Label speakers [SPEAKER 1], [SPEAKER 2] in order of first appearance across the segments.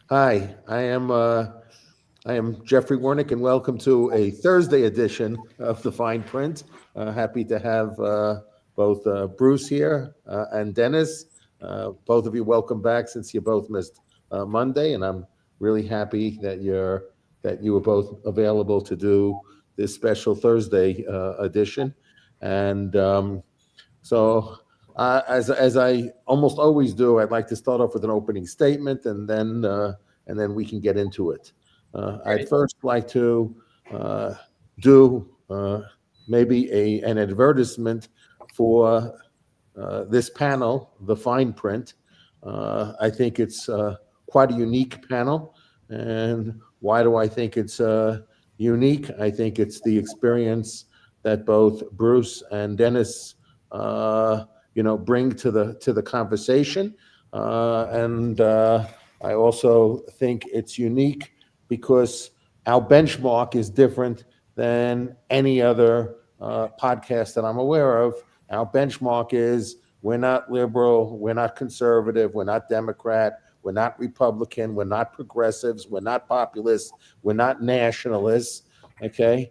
[SPEAKER 1] Hi, I am Jeffrey Wernick, and welcome to a Thursday edition of the Fine Print. Happy to have both Bruce here and Dennis. Both of you, welcome back since you both missed Monday, and I'm really happy that you were both available to do this special Thursday edition. And as I almost always do, I'd like to start off with an opening statement, and then we can get into it. I'd first like to do maybe an advertisement for this panel, the Fine Print. I think it's quite a unique panel, and why do I think it's unique? I think it's the experience that both Bruce and Dennis bring to the conversation, and I also think it's unique because our benchmark is different than any other podcast that I'm aware of. Our benchmark is we're not liberal, we're not conservative, we're not Democrat, we're not Republican, we're not progressives, we're not populists, we're not nationalists. Okay,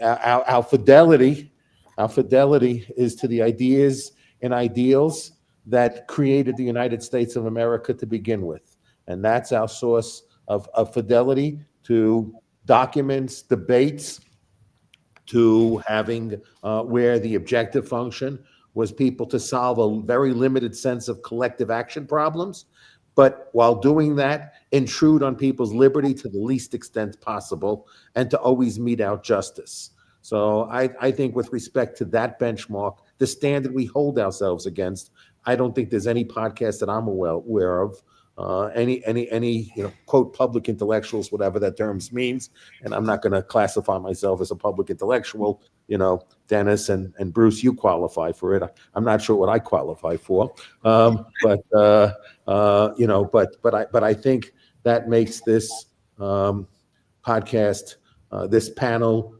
[SPEAKER 1] our fidelity, is to the ideas and ideals that created the United States of America to begin with. And that's our source of fidelity to documents, debates, to having where the objective function was people to solve a very limited sense of collective action problems, but while doing that, intrude on people's liberty to the least extent possible and to always mete out justice. So I think with respect to that benchmark, the standard we hold ourselves against, I don't think there's any podcast that I'm aware of, any quote public intellectuals, whatever that term means, and I'm not going to classify myself as a public intellectual. Dennis and Bruce, you qualify for it. I'm not sure what I qualify for, but I think that makes this podcast, this panel,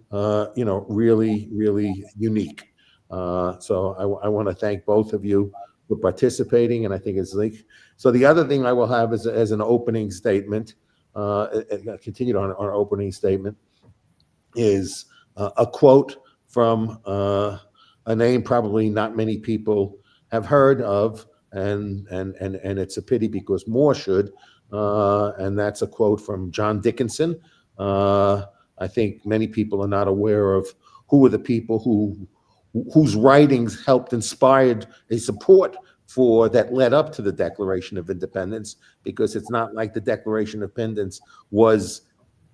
[SPEAKER 1] really, really unique. So I want to thank both of you for participating, and I think it's like, so the other thing I will have is as an opening statement, continued on our opening statement, is a quote from a name probably not many people have heard of, and it's a pity because more should, and that's a quote from John Dickinson. I think many people are not aware of who were the people whose writings helped inspired a support for that led up to the Declaration of Independence, because it's not like the Declaration of Independence was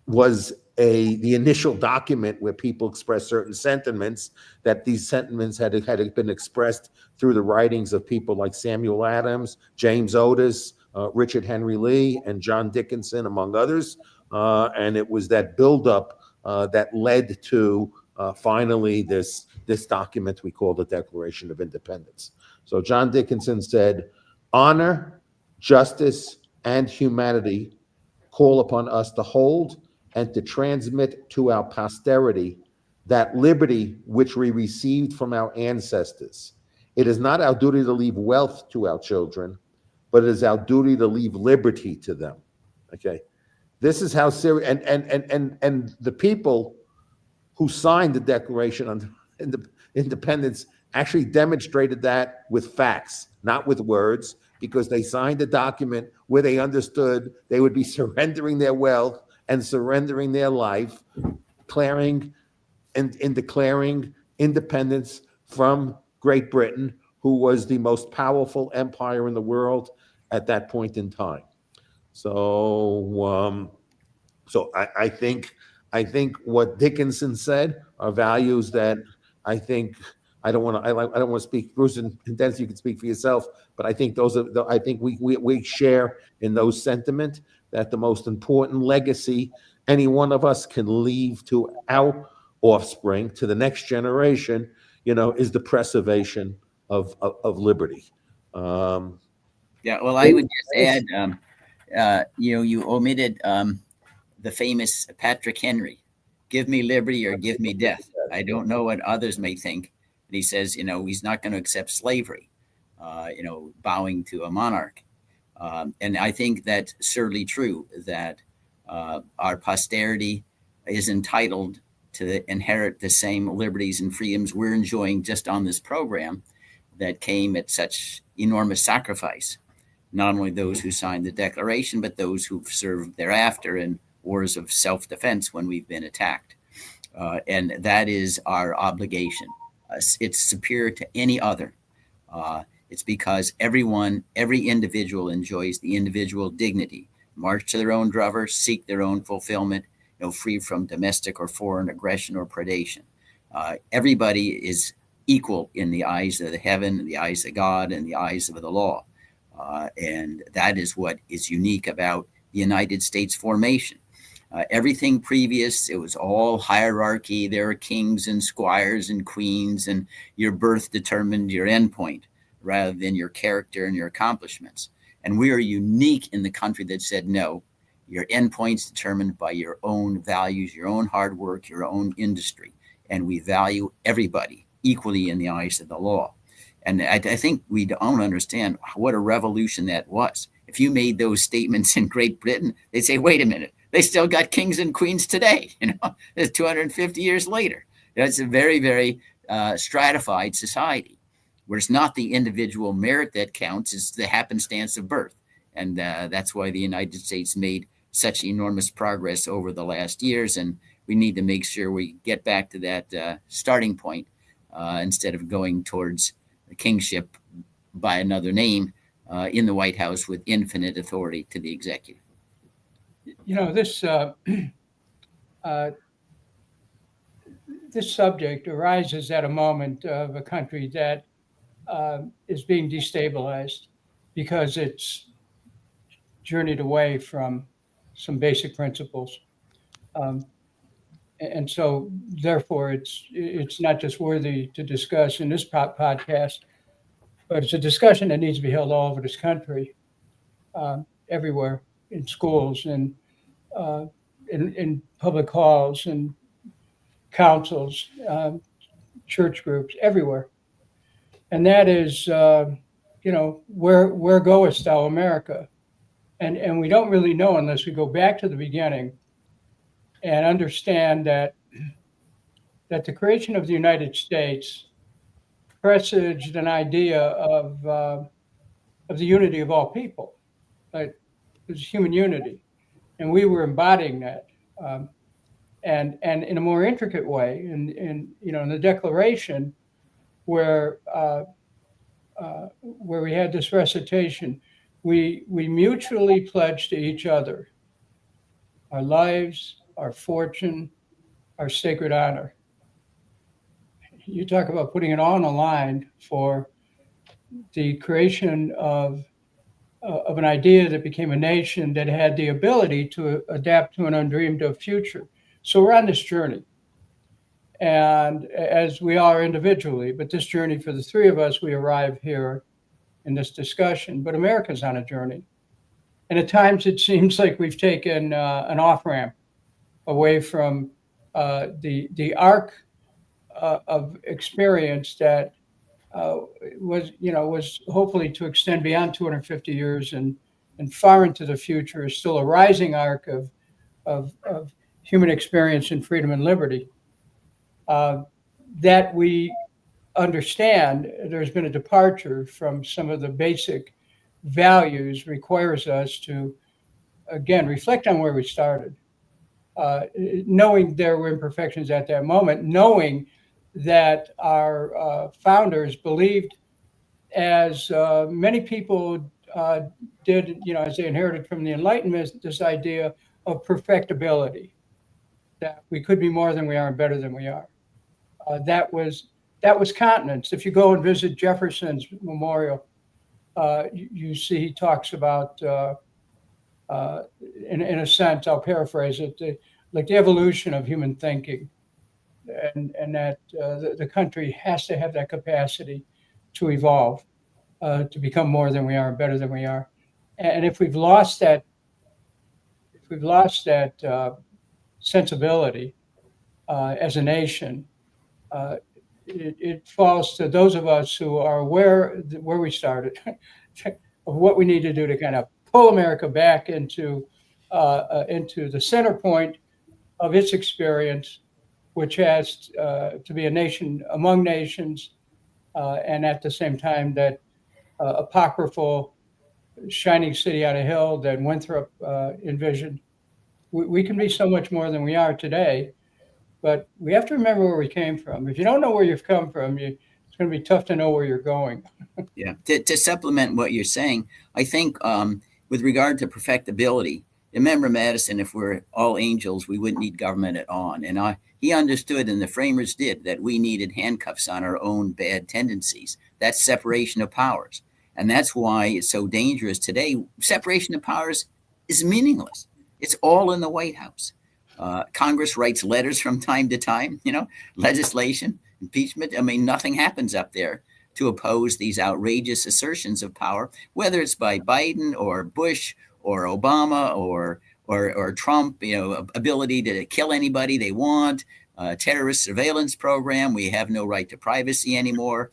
[SPEAKER 1] the initial document where people expressed certain sentiments, that these sentiments had been expressed through the writings of people like Samuel Adams, James Otis, Richard Henry Lee, and John Dickinson, among others. And it was that buildup that led to finally this document we call the Declaration of Independence. So John Dickinson said, "Honor, justice, and humanity call upon us to hold and to transmit to our posterity that liberty which we received from our ancestors. It is not our duty to leave wealth to our children, but it is our duty to leave liberty to them." Okay, this is how serious. And the people who signed the Declaration on Independence actually demonstrated that with facts, not with words, because they signed a document where they understood they would be surrendering their wealth and surrendering their life, declaring independence from Great Britain, who was the most powerful empire in the world at that point in time. So, I think what Dickinson said are values that I think I don't want to speak. Bruce and Dennis, you can speak for yourself, but I think I think we share in those sentiment that the most important legacy any one of us can leave to our offspring, to the next generation, is the preservation of liberty.
[SPEAKER 2] Yeah, well, I would just add, you omitted the famous Patrick Henry, "Give me liberty or give me death." I don't know what others may think. But he says, he's not going to accept slavery, bowing to a monarch. And I think that's certainly true, that our posterity is entitled to inherit the same liberties and freedoms we're enjoying just on this program that came at such enormous sacrifice. Not only those who signed the Declaration, but those who've served thereafter in wars of self-defense when we've been attacked. And that is our obligation. It's superior to any other. It's because every individual enjoys the individual dignity, march to their own driver, seek their own fulfillment, free from domestic or foreign aggression or predation. Everybody is equal in the eyes of the heaven, the eyes of God, and the eyes of the law. And that is what is unique about the United States formation. Everything previous, it was all hierarchy. There are kings and squires and queens, and your birth determined your endpoint rather than your character and your accomplishments. And we are unique in the country that said, no, your endpoint's determined by your own values, your own hard work, your own industry. And we value everybody equally in the eyes of the law. And I think we don't understand what a revolution that was. If you made those statements in Great Britain, they'd say, wait a minute, they still got kings and queens today. It's 250 years later. That's a very, very stratified society, where it's not the individual merit that counts, it's the happenstance of birth. And that's why the United States made such enormous progress over the last years. And we need to make sure we get back to that starting point instead of going towards the kingship by another name in the White House with infinite authority to the executive.
[SPEAKER 3] This subject arises at a moment of a country that is being destabilized because it's journeyed away from some basic principles. And so, therefore, it's not just worthy to discuss in this podcast, but it's a discussion that needs to be held all over this country, everywhere, in schools and in public halls and councils, church groups, everywhere. And that is, where goest thou, America? And we don't really know unless we go back to the beginning and understand that the creation of the United States presaged an idea of the unity of all people. Like, it was human unity, and we were embodying that, and in a more intricate way. In the Declaration, where we had this recitation, we mutually pledged to each other our lives, our fortune, our sacred honor. You talk about putting it all on the line for the creation of an idea that became a nation that had the ability to adapt to an undreamed of future. So we're on this journey, and as we are individually, but this journey for the three of us, we arrive here in this discussion. But America's on a journey, and at times it seems like we've taken an off-ramp away from the arc of experience that was hopefully to extend beyond 250 years and far into the future, is still a rising arc of human experience and freedom and liberty. That we understand there's been a departure from some of the basic values requires us to, again, reflect on where we started. Knowing there were imperfections at that moment, knowing that our founders believed, as many people did, as they inherited from the Enlightenment, this idea of perfectibility, that we could be more than we are and better than we are. That was continence. If you go and visit Jefferson's memorial, you see he talks about, in a sense, I'll paraphrase it, like the evolution of human thinking, and that the country has to have that capacity to evolve, to become more than we are and better than we are. And if we've lost that sensibility as a nation, it falls to those of us who are aware where we started, of what we need to do to kind of pull America back into the center point of its experience, which has to be a nation among nations, and at the same time that apocryphal shining city on a hill that Winthrop envisioned. We can be so much more than we are today, but we have to remember where we came from. If you don't know where you've come from, it's going to be tough to know where you're going.
[SPEAKER 2] Yeah. To supplement what you're saying, I think with regard to perfectibility, remember Madison, if we're all angels, we wouldn't need government at all. And he understood, and the framers did, that we needed handcuffs on our own bad tendencies. That's separation of powers. And that's why it's so dangerous today. Separation of powers is meaningless. It's all in the White House. Congress writes letters from time to time, legislation, impeachment. I mean, nothing happens up there to oppose these outrageous assertions of power, whether it's by Biden or Bush or Obama or Trump, ability to kill anybody they want, terrorist surveillance program. We have no right to privacy anymore.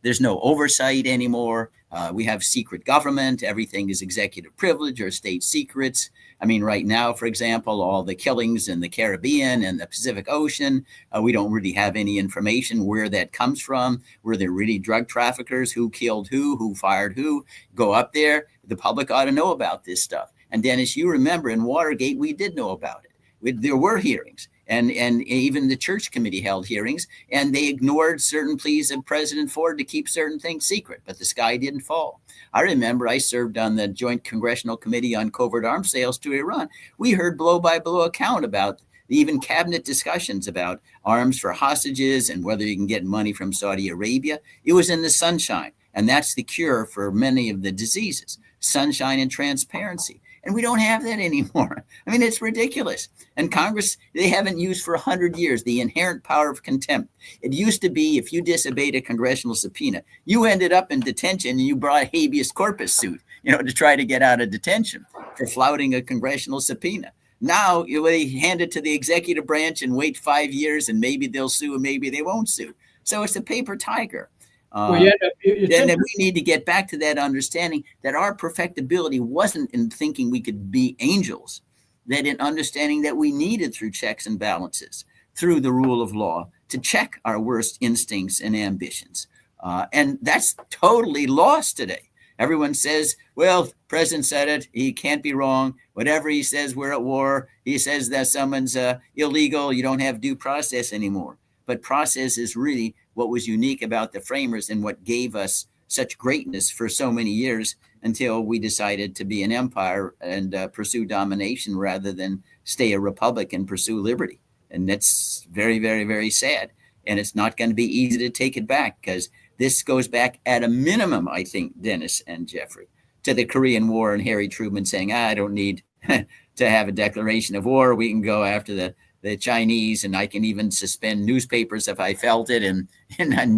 [SPEAKER 2] There's no oversight anymore. We have secret government. Everything is executive privilege or state secrets. I mean, right now, for example, all the killings in the Caribbean and the Pacific Ocean, we don't really have any information where that comes from. Were there really drug traffickers? Who killed who fired who? Go up there. The public ought to know about this stuff. And Dennis, you remember in Watergate, we did know about it. There were hearings. And even the church committee held hearings, and they ignored certain pleas of President Ford to keep certain things secret, but the sky didn't fall. I remember I served on the Joint Congressional Committee on Covert Arms Sales to Iran. We heard blow-by-blow account about even cabinet discussions about arms for hostages and whether you can get money from Saudi Arabia. It was in the sunshine, and that's the cure for many of the diseases, sunshine and transparency. And we don't have that anymore. I mean, it's ridiculous. And Congress, they haven't used for 100 years the inherent power of contempt. It used to be if you disobeyed a congressional subpoena, you ended up in detention and you brought a habeas corpus suit, to try to get out of detention for flouting a congressional subpoena. Now they hand it to the executive branch and wait 5 years and maybe they'll sue and maybe they won't sue. So it's a paper tiger. Then we need to get back to that understanding that our perfectibility wasn't in thinking we could be angels, that in understanding that we needed through checks and balances, through the rule of law, to check our worst instincts and ambitions. And that's totally lost today. Everyone says, well, the president said it, he can't be wrong. Whatever he says, we're at war. He says that someone's illegal, you don't have due process anymore. But process is really what was unique about the framers and what gave us such greatness for so many years until we decided to be an empire and pursue domination rather than stay a republic and pursue liberty. And that's very, very, very sad. And it's not going to be easy to take it back because this goes back at a minimum, I think, Dennis and Jeffrey, to the Korean War and Harry Truman saying, I don't need to have a declaration of war. We can go after the Chinese, and I can even suspend newspapers if I felt it, and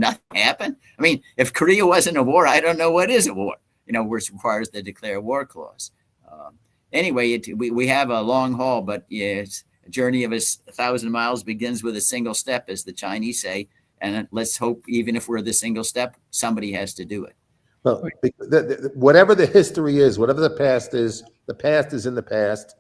[SPEAKER 2] nothing happened. I mean, if Korea wasn't a war, I don't know what is a war, which requires the declare war clause. Anyway, we have a long haul, but it's a journey of 1,000 miles begins with a single step, as the Chinese say. And let's hope, even if we're the single step, somebody has to do it.
[SPEAKER 1] Well, whatever the history is, whatever the past is in the past.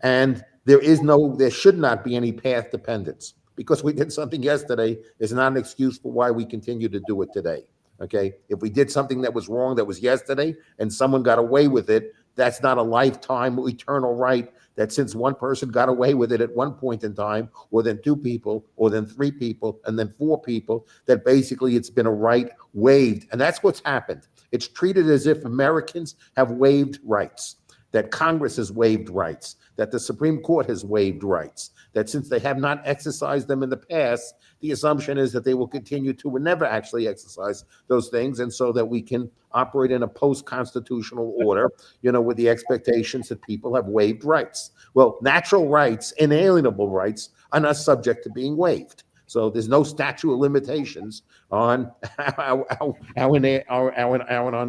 [SPEAKER 1] And there should not be any path dependence. Because we did something yesterday is not an excuse for why we continue to do it today. Okay. If we did something that was wrong, that was yesterday, and someone got away with it, that's not a lifetime eternal right that since one person got away with it at one point in time, or then 2 people, or then 3 people, and then 4 people, that basically it's been a right waived. And that's what's happened. It's treated as if Americans have waived rights, that Congress has waived rights, that the Supreme Court has waived rights, that since they have not exercised them in the past, the assumption is that they will continue to and never actually exercise those things. And so that we can operate in a post-constitutional order, with the expectations that people have waived rights. Well, natural rights, inalienable rights, are not subject to being waived. So there's no statute of limitations on our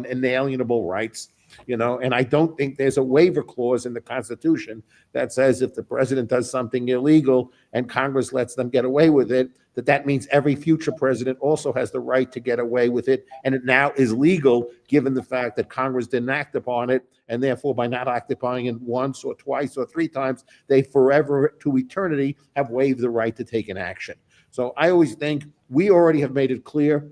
[SPEAKER 1] inalienable rights And I don't think there's a waiver clause in the Constitution that says if the president does something illegal and Congress lets them get away with it, that means every future president also has the right to get away with it. And it now is legal given the fact that Congress didn't act upon it. And therefore, by not acting it once or twice or three times, they forever to eternity have waived the right to take an action. So I always think we already have made it clear,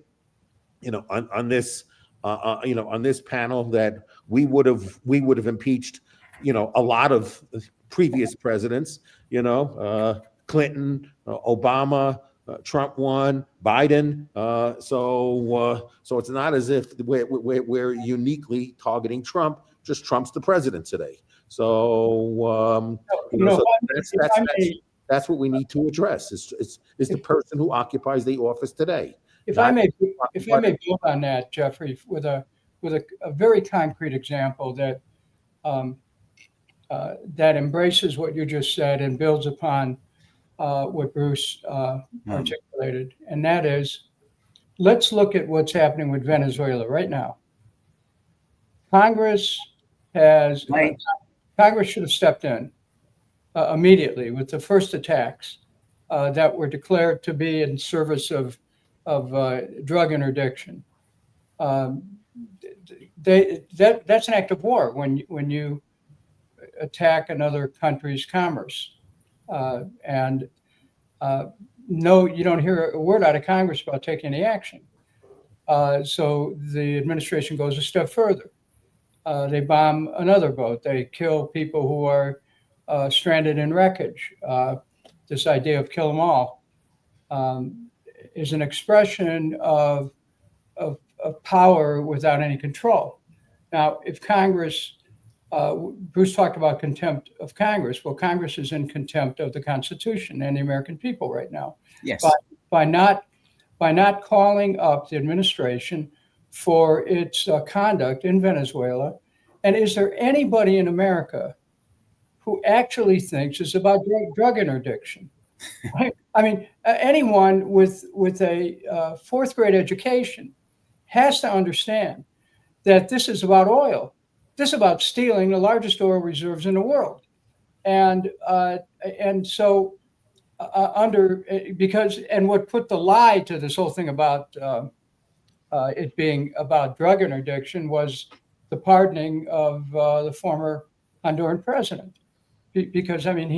[SPEAKER 1] on this, on this panel that we would have impeached, a lot of previous presidents, Clinton, Obama, Trump won, Biden. So it's not as if we're uniquely targeting Trump. Just Trump's the president today. So, that's what we need to address. Is the person who occupies the office today.
[SPEAKER 3] If I may build on that, Jeffrey, with a very concrete example that that embraces what you just said and builds upon what Bruce articulated, and that is, let's look at what's happening with Venezuela right now. Congress should have stepped in immediately with the first attacks that were declared to be in service of drug interdiction. That's an act of war when you attack another country's commerce. And no, you don't hear a word out of Congress about taking any action. So the administration goes a step further. They bomb another boat. They kill people who are stranded in wreckage. This idea of kill them all is an expression of power without any control. Now, if Congress, Bruce talked about contempt of Congress. Well, Congress is in contempt of the Constitution and the American people right now.
[SPEAKER 2] Yes.
[SPEAKER 3] By not calling up the administration for its conduct in Venezuela. And is there anybody in America who actually thinks it's about drug interdiction? I mean, anyone with a fourth grade education has to understand that this is about oil. This is about stealing the largest oil reserves in the world. And so what put the lie to this whole thing about it being about drug interdiction was the pardoning of the former Honduran president. Because, I mean,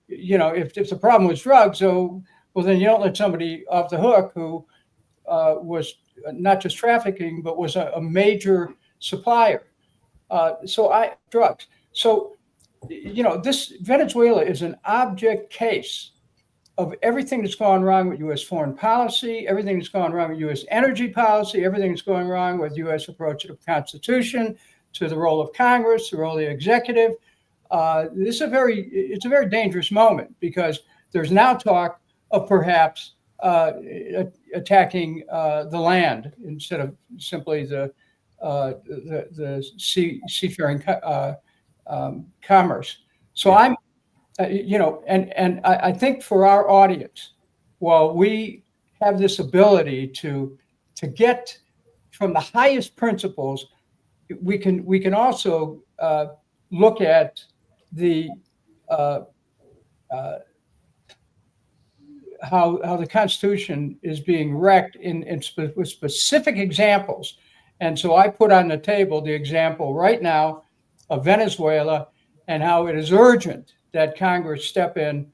[SPEAKER 3] if the problem was drugs, well, then you don't let somebody off the hook who was not just trafficking, but was a major supplier. Drugs. So, this Venezuela is an object case of everything that's gone wrong with U.S. foreign policy, everything that's gone wrong with U.S. energy policy, everything that's going wrong with U.S. approach to the Constitution, to the role of Congress, the role of the executive. It's a very dangerous moment because there's now talk of perhaps attacking the land instead of simply the seafaring commerce. So I'm, and I think for our audience, while we have this ability to get from the highest principles, we can also look at the how the Constitution is being wrecked with specific examples. And so I put on the table the example right now of Venezuela and how it is urgent that Congress step in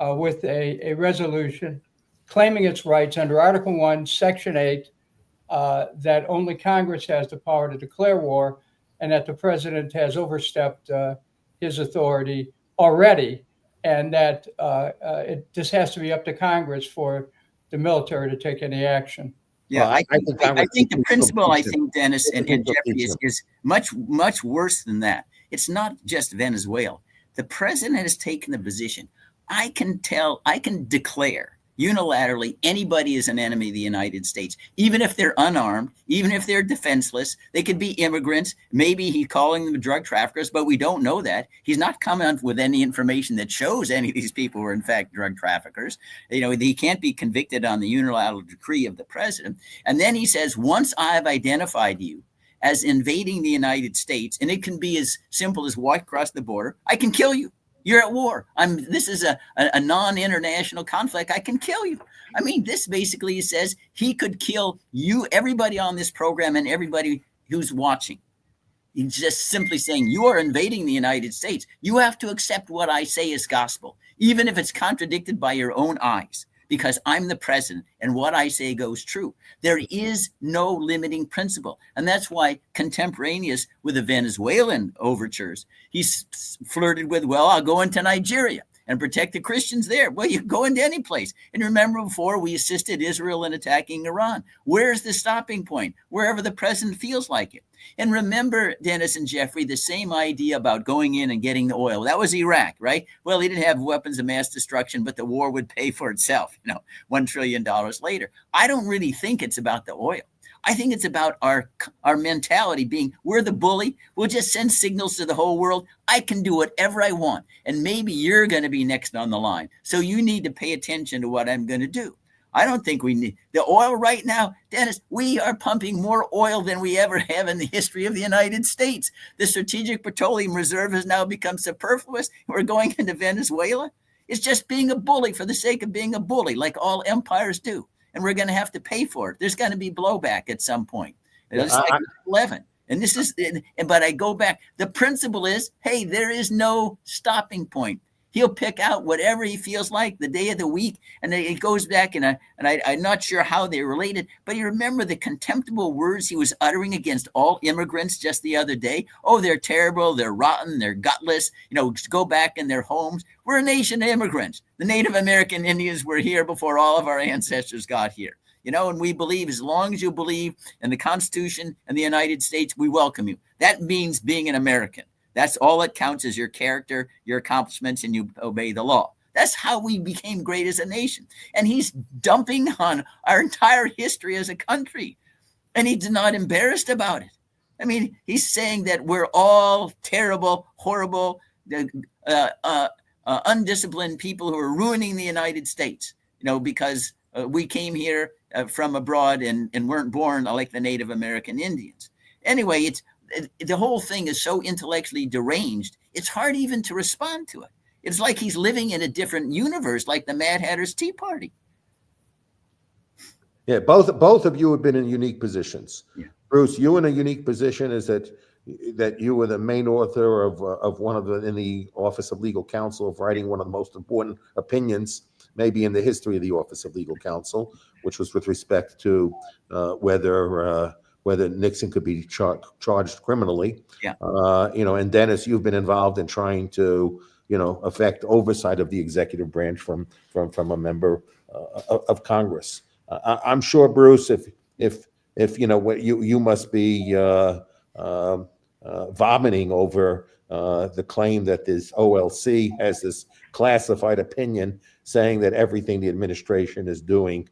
[SPEAKER 3] with a resolution claiming its rights under Article 1, Section 8, that only Congress has the power to declare war and that the president has overstepped his authority already, and that this has to be up to Congress for the military to take any action.
[SPEAKER 2] Yeah, I think the principle, Dennis and Jeffrey, is much, much worse than that. It's not just Venezuela. The president has taken the position. I can declare unilaterally anybody is an enemy of the United States, even if they're unarmed, even if they're defenseless. They could be immigrants. Maybe he's calling them drug traffickers, but we don't know that. He's not coming up with any information that shows any of these people were in fact drug traffickers. He can't be convicted on the unilateral decree of the president. And then he says, once I've identified you as invading the United States, and it can be as simple as walk across the border. I can kill you. You're at war. This is a non-international conflict. I can kill you. I mean, this basically says he could kill you, everybody on this program, and everybody who's watching. He's just simply saying, you are invading the United States. You have to accept what I say is gospel, even if it's contradicted by your own eyes, because I'm the president and what I say goes true. There is no limiting principle. And that's why contemporaneous with the Venezuelan overtures, he's flirted with, well, I'll go into Nigeria and protect the Christians there. Well, you go into any place. And remember before, we assisted Israel in attacking Iran. Where's the stopping point? Wherever the president feels like it. And remember, Dennis and Jeffrey, the same idea about going in and getting the oil. That was Iraq, right? Well, he didn't have weapons of mass destruction, but the war would pay for itself, $1 trillion later. I don't really think it's about the oil. I think it's about our mentality being, we're the bully. We'll just send signals to the whole world. I can do whatever I want. And maybe you're going to be next on the line. So you need to pay attention to what I'm going to do. I don't think we need the oil right now. Dennis, we are pumping more oil than we ever have in the history of the United States. The Strategic Petroleum Reserve has now become superfluous. We're going into Venezuela. It's just being a bully for the sake of being a bully, like all empires do. And we're going to have to pay for it. There's going to be blowback at some point. It's like 11. And this is, but I go back. The principle is, hey, there is no stopping point. He'll pick out whatever he feels like the day of the week. And it goes back, and I'm not sure how they're related, but you remember the contemptible words he was uttering against all immigrants just the other day? Oh, they're terrible, they're rotten, they're gutless, go back in their homes. We're a nation of immigrants. The Native American Indians were here before all of our ancestors got here. And we believe, as long as you believe in the Constitution and the United States, we welcome you. That means being an American. That's all that counts, is your character, your accomplishments, and you obey the law. That's how we became great as a nation. And he's dumping on our entire history as a country. And he's not embarrassed about it. I mean, he's saying that we're all terrible, horrible, undisciplined people who are ruining the United States, because we came here from abroad and weren't born like the Native American Indians. Anyway, the whole thing is so intellectually deranged, it's hard even to respond to it. It's like he's living in a different universe, like the Mad Hatter's Tea Party.
[SPEAKER 1] Yeah, both of you have been in unique positions.
[SPEAKER 2] Yeah.
[SPEAKER 1] Bruce, you in a unique position is that you were the main author of one of in the Office of Legal Counsel, of writing one of the most important opinions maybe in the history of the Office of Legal Counsel, which was with respect to whether Nixon could be charged criminally.
[SPEAKER 2] Yeah.
[SPEAKER 1] And Dennis, you've been involved in trying to, affect oversight of the executive branch from a member of Congress. I'm sure, Bruce, if you must be vomiting over the claim that this OLC has this classified opinion saying that everything the administration is doing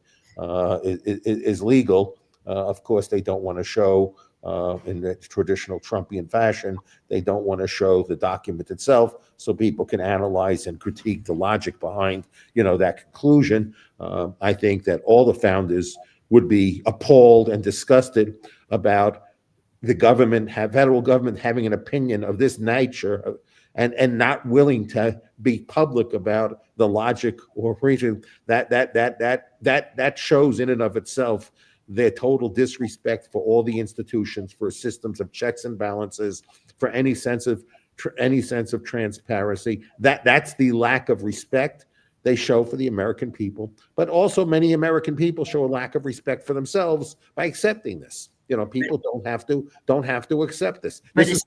[SPEAKER 1] is legal. Of course, they don't want to show, in the traditional Trumpian fashion, they don't want to show the document itself so people can analyze and critique the logic behind, that conclusion. I think that all the founders would be appalled and disgusted about the federal government having an opinion of this nature and not willing to be public about the logic or reason. That shows in and of itself their total disrespect for all the institutions, for systems of checks and balances, for any sense of transparency. That's the lack of respect they show for the American people. But also many American people show a lack of respect for themselves by accepting this. People don't have to accept this.
[SPEAKER 2] But it's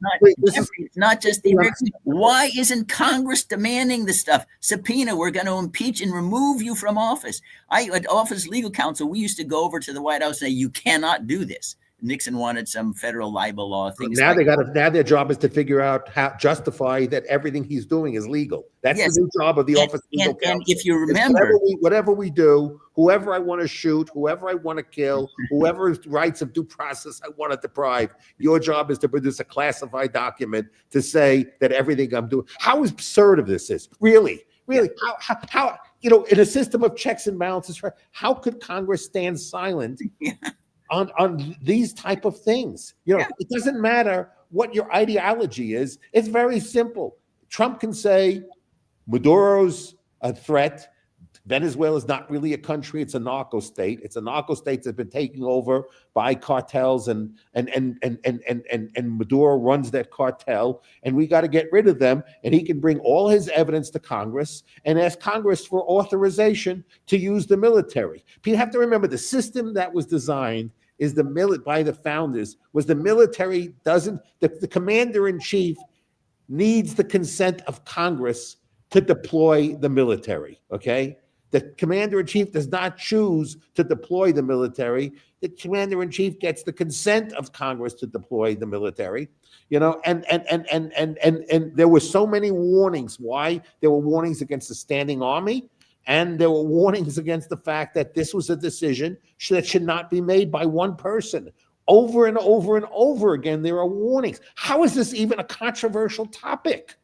[SPEAKER 2] not just the Americans. Why isn't Congress demanding this stuff? Subpoena, we're going to impeach and remove you from office. At Office Legal Counsel, we used to go over to the White House and say, you cannot do this. Nixon wanted some federal libel law things.
[SPEAKER 1] Now now their job is to figure out how justify that everything he's doing is legal. That's the new job of the Office of Legal Counsel.
[SPEAKER 2] And if you remember,
[SPEAKER 1] whatever we do, whoever I want to shoot, whoever I want to kill, whoever's rights of due process I want to deprive, your job is to produce a classified document to say that everything I'm doing. How absurd this is, really. How in a system of checks and balances, how could Congress stand silent on these type of things. You know,
[SPEAKER 2] Yeah.
[SPEAKER 1] it doesn't matter what your ideology is. It's very simple. Trump can say Maduro's a threat. Venezuela is not really a country; it's a narco state. It's a narco state that's been taken over by cartels, and Maduro runs that cartel, and we got to get rid of them. And he can bring all his evidence to Congress and ask Congress for authorization to use the military. You have to remember the system that was designed is by the founders was the military doesn't the commander in chief needs the consent of Congress to deploy the military. Okay. The commander-in-chief does not choose to deploy the military. The commander-in-chief gets the consent of Congress to deploy the military. You know, and there were so many warnings. Why? There were warnings against the standing army, and there were warnings against the fact that this was a decision that should not be made by one person. Over and over and over again, there are warnings. How is this even a controversial topic?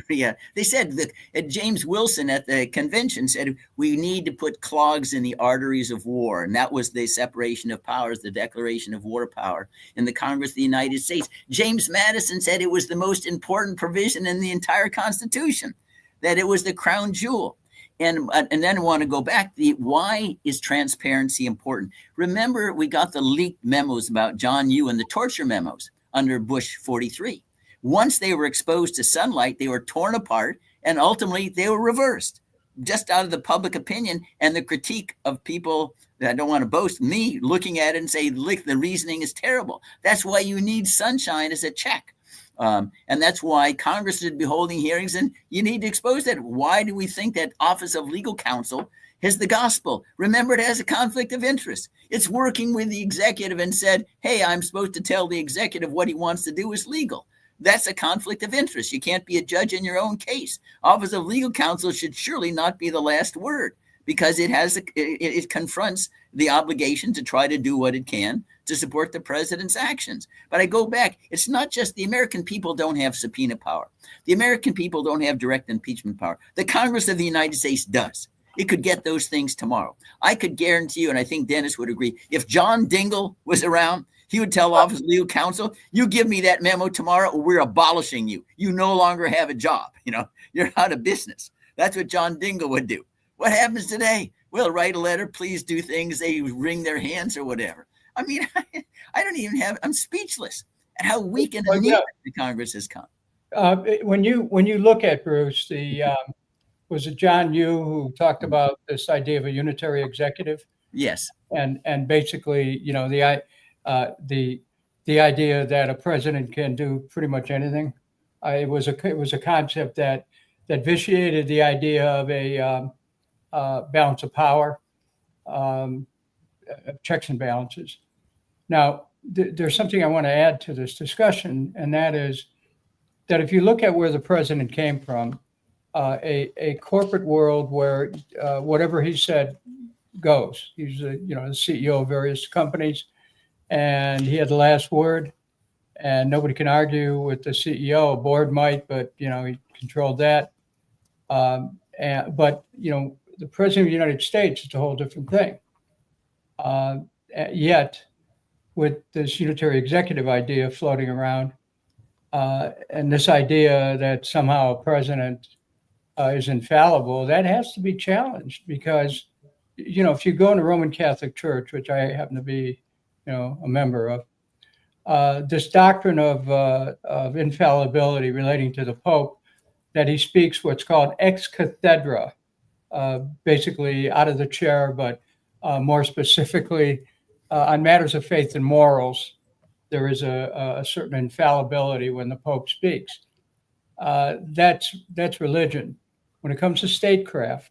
[SPEAKER 2] Yeah, they said that James Wilson at the convention said we need to put clogs in the arteries of war, and that was the separation of powers, the declaration of war power in the Congress of the United States. James Madison said it was the most important provision in the entire Constitution, that it was the crown jewel. And then I want to go back. Why is transparency important? Remember, we got the leaked memos about John Yoo and the torture memos under Bush 43. Once they were exposed to sunlight, they were torn apart, and ultimately they were reversed just out of the public opinion and the critique of people that I don't want to boast, me looking at it and say, look, the reasoning is terrible. That's why you need sunshine as a check. And that's why Congress should be holding hearings, and you need to expose that. Why do we think that Office of Legal Counsel is the gospel? Remember, it has a conflict of interest. It's working with the executive and said, hey, I'm supposed to tell the executive what he wants to do is legal. That's a conflict of interest. You can't be a judge in your own case. Office of Legal Counsel should surely not be the last word, because it confronts the obligation to try to do what it can to support the president's actions. But I go back, it's not just the American people don't have subpoena power. The American people don't have direct impeachment power. The Congress of the United States does. It could get those things tomorrow. I could guarantee you, and I think Dennis would agree, if John Dingell was around, he would tell Office of Legal Counsel, you give me that memo tomorrow, or we're abolishing you. You no longer have a job. You know, you're out of business. That's what John Dingell would do. What happens today? Well, write a letter, please do things. They wring their hands or whatever. I mean, I don't even I'm speechless at how weak and anemic the Congress has come.
[SPEAKER 3] When you look at Bruce, was it John Yoo who talked about this idea of a unitary executive?
[SPEAKER 2] Yes.
[SPEAKER 3] And basically, you know, the idea that a president can do pretty much anything. It was a concept that vitiated the idea of a balance of power, checks and balances. Now, there's something I want to add to this discussion, and that is that if you look at where the president came from, a corporate world where whatever he said goes. He's the CEO of various companies, and he had the last word, and nobody can argue with the CEO. A board might, but he controlled that. But the president of the United States is a whole different thing. Yet, with this unitary executive idea floating around, and this idea that somehow a president is infallible, that has to be challenged, because if you go in a Roman Catholic Church, which I happen to be a member of, this doctrine of infallibility relating to the Pope, that he speaks what's called ex cathedra, basically out of the chair, but more specifically on matters of faith and morals, there is a certain infallibility when the Pope speaks. That's religion. When it comes to statecraft,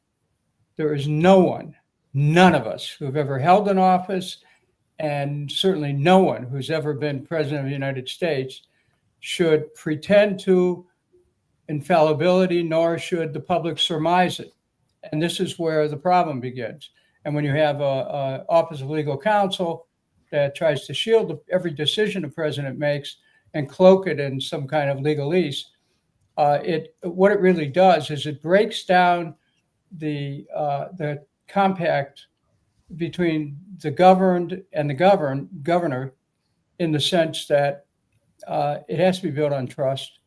[SPEAKER 3] there is none of us who have ever held an office, and certainly no one who's ever been president of the United States should pretend to infallibility, nor should the public surmise it. And this is where the problem begins. And when you have a Office of Legal Counsel that tries to shield every decision the president makes and cloak it in some kind of legalese, what it really does is it breaks down the compact between the governed and the governor, in the sense that it has to be built on trust.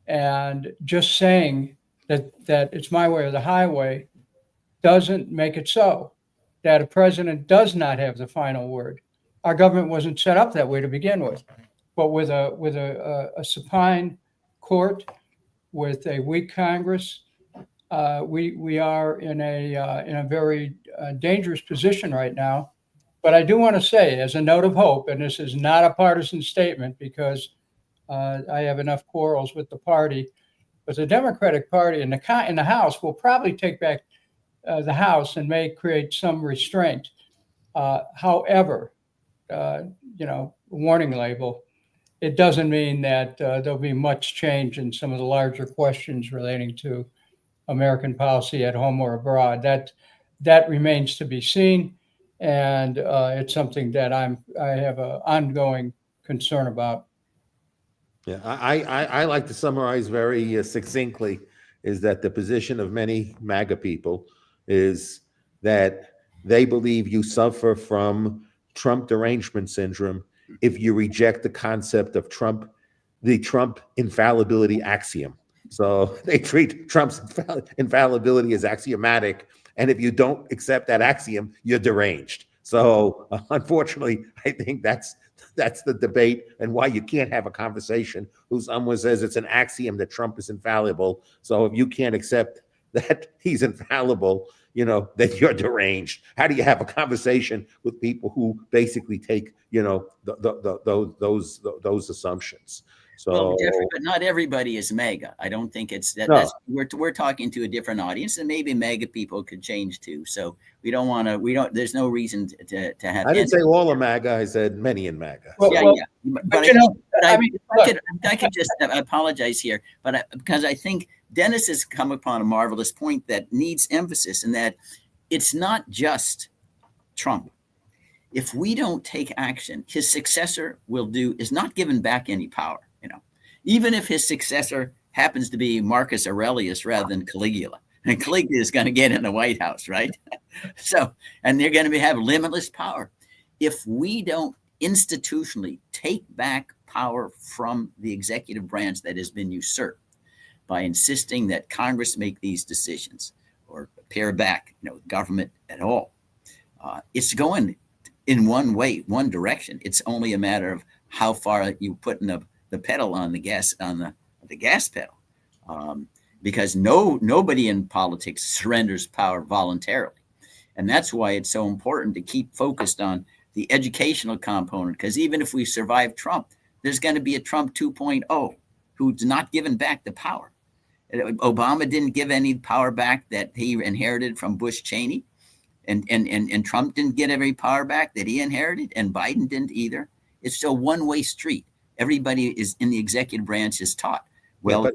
[SPEAKER 3] And just saying that it's my way or the highway doesn't make it so. That a president does not have the final word. Our government wasn't set up that way to begin with. But with a supine court, with a weak Congress, we are in a very dangerous position right now. But I do want to say, as a note of hope, and this is not a partisan statement because I have enough quarrels with the party, but the Democratic Party in the House will probably take back the House and may create some restraint. However, warning label, it doesn't mean that there'll be much change in some of the larger questions relating to American policy at home or abroad. That remains to be seen, and it's something that I have an ongoing concern about.
[SPEAKER 1] Yeah, I like to summarize very succinctly is that the position of many MAGA people is that they believe you suffer from Trump derangement syndrome if you reject the concept of the Trump infallibility axiom. So they treat Trump's infallibility as axiomatic, and if you don't accept that axiom, you're deranged. So unfortunately, I think that's the debate and why you can't have a conversation who someone says it's an axiom that Trump is infallible. So if you can't accept that he's infallible, then you're deranged. How do you have a conversation with people who basically take, those assumptions? So,
[SPEAKER 2] well, Jeffrey, but not everybody is MAGA. I don't think it's that.
[SPEAKER 1] No.
[SPEAKER 2] We're talking to a different audience, and maybe MAGA people could change too. So we don't want to. We don't. There's no reason to have.
[SPEAKER 1] I didn't say all of MAGA. I said many in MAGA.
[SPEAKER 3] Well,
[SPEAKER 2] Yeah. But I could just apologize here, but because I think Dennis has come upon a marvelous point that needs emphasis, and that it's not just Trump. If we don't take action, his successor is not given back any power. Even if his successor happens to be Marcus Aurelius rather than Caligula, and Caligula is going to get in the White House, right? So, and they're going to have limitless power. If we don't institutionally take back power from the executive branch that has been usurped by insisting that Congress make these decisions or pare back, government at all, it's going in one way, one direction. It's only a matter of how far you put in the pedal on the gas pedal, because nobody in politics surrenders power voluntarily, and that's why it's so important to keep focused on the educational component. Because even if we survive Trump, there's going to be a Trump 2.0 who's not given back the power. Obama didn't give any power back that he inherited from Bush Cheney, and Trump didn't get every power back that he inherited, and Biden didn't either. It's a one-way street. Everybody is in the executive branch is taught, well,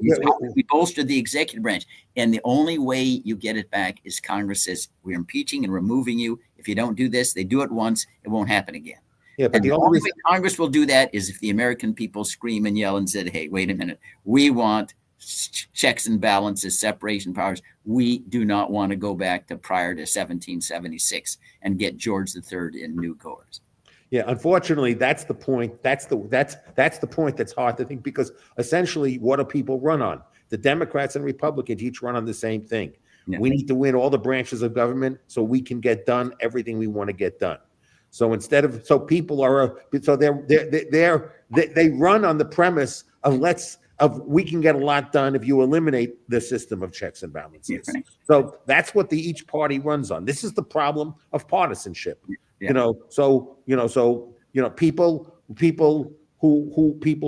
[SPEAKER 2] we bolster the executive branch, and the only way you get it back is Congress says, we're impeaching and removing you. If you don't do this, they do it once, it won't happen again. Yeah, but the only way Congress will do that is if the American people scream and yell and said, hey, wait a minute, we want checks and balances, separation powers. We do not want to go back to prior to 1776 and get George III in new cores.
[SPEAKER 1] Yeah, unfortunately, that's the point. That's the point that's hard to think, because essentially, what do people run on? The Democrats and Republicans each run on the same thing. Yeah. We need to win all the branches of government so we can get done everything we want to get done. So people they run on the premise of we can get a lot done if you eliminate the system of checks and balances. Yeah, right. So that's what each party runs on. This is the problem of partisanship. Yeah. People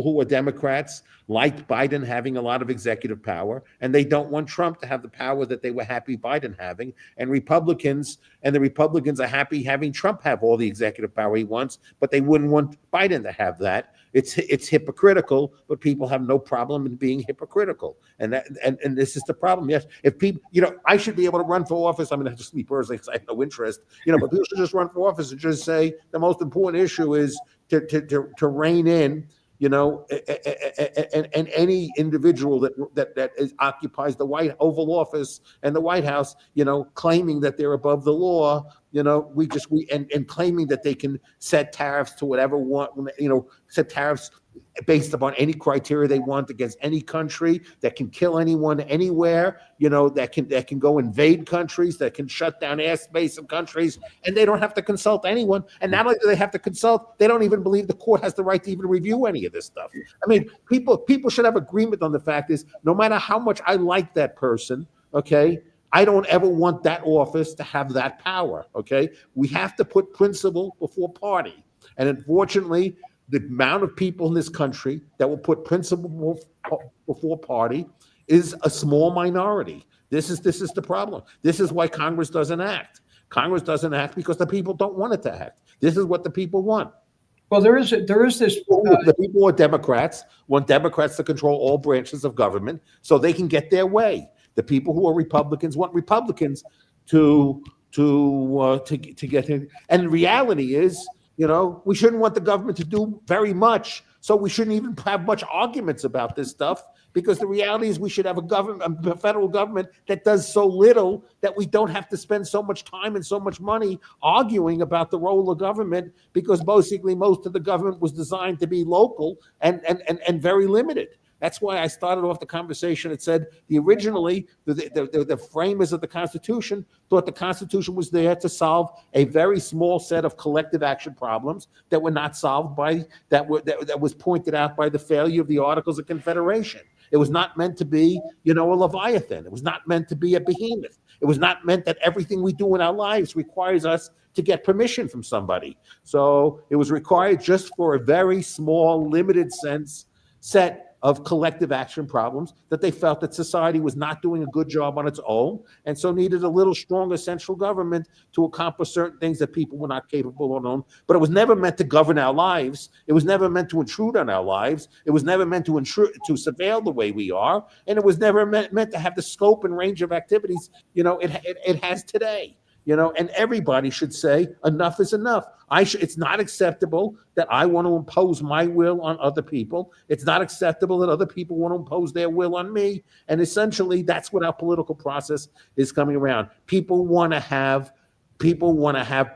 [SPEAKER 1] who are Democrats liked Biden having a lot of executive power, and they don't want Trump to have the power that they were happy Biden having. And the Republicans are happy having Trump have all the executive power he wants, but they wouldn't want Biden to have that. It's hypocritical, but people have no problem in being hypocritical, and this is the problem. Yes, if people, I should be able to run for office. I'm going to have to sleep personally because I have no interest, but people should just run for office and just say the most important issue is to rein in, and any individual that occupies the Oval Office and the White House, claiming that they're above the law, and claiming that they can set tariffs to whatever set tariffs based upon any criteria they want against any country, that can kill anyone anywhere, that can go invade countries, that can shut down airspace of countries, and they don't have to consult anyone. And not only do they have to consult, they don't even believe the court has the right to even review any of this stuff. I mean, people should have agreement on the fact is, no matter how much I like that person, okay, I don't ever want that office to have that power, okay? We have to put principle before party. And unfortunately, the amount of people in this country that will put principle before party is a small minority. This is the problem. This is why Congress doesn't act. Congress doesn't act because the people don't want it to act. This is what the people want.
[SPEAKER 3] Well, there is this.
[SPEAKER 1] The people are Democrats, want Democrats to control all branches of government so they can get their way. The people who are Republicans want Republicans to get in. And the reality is, we shouldn't want the government to do very much. So we shouldn't even have much arguments about this stuff, because the reality is we should have a federal government that does so little that we don't have to spend so much time and so much money arguing about the role of government, because basically most of the government was designed to be local and very limited. That's why I started off the conversation. It said originally the framers of the Constitution thought the Constitution was there to solve a very small set of collective action problems that were not solved that was pointed out by the failure of the Articles of Confederation. It was not meant to be, a Leviathan. It was not meant to be a behemoth. It was not meant that everything we do in our lives requires us to get permission from somebody. So it was required just for a very small, limited set of collective action problems that they felt that society was not doing a good job on its own, and so needed a little stronger central government to accomplish certain things that people were not capable of on. But it was never meant to govern our lives. It was never meant to intrude on our lives. It was never meant to surveil the way we are, and it was never meant to have the scope and range of activities it has today. And everybody should say enough is enough. It's not acceptable that I want to impose my will on other people. It's not acceptable that other people want to impose their will on me. And essentially, that's what our political process is coming around. People want to have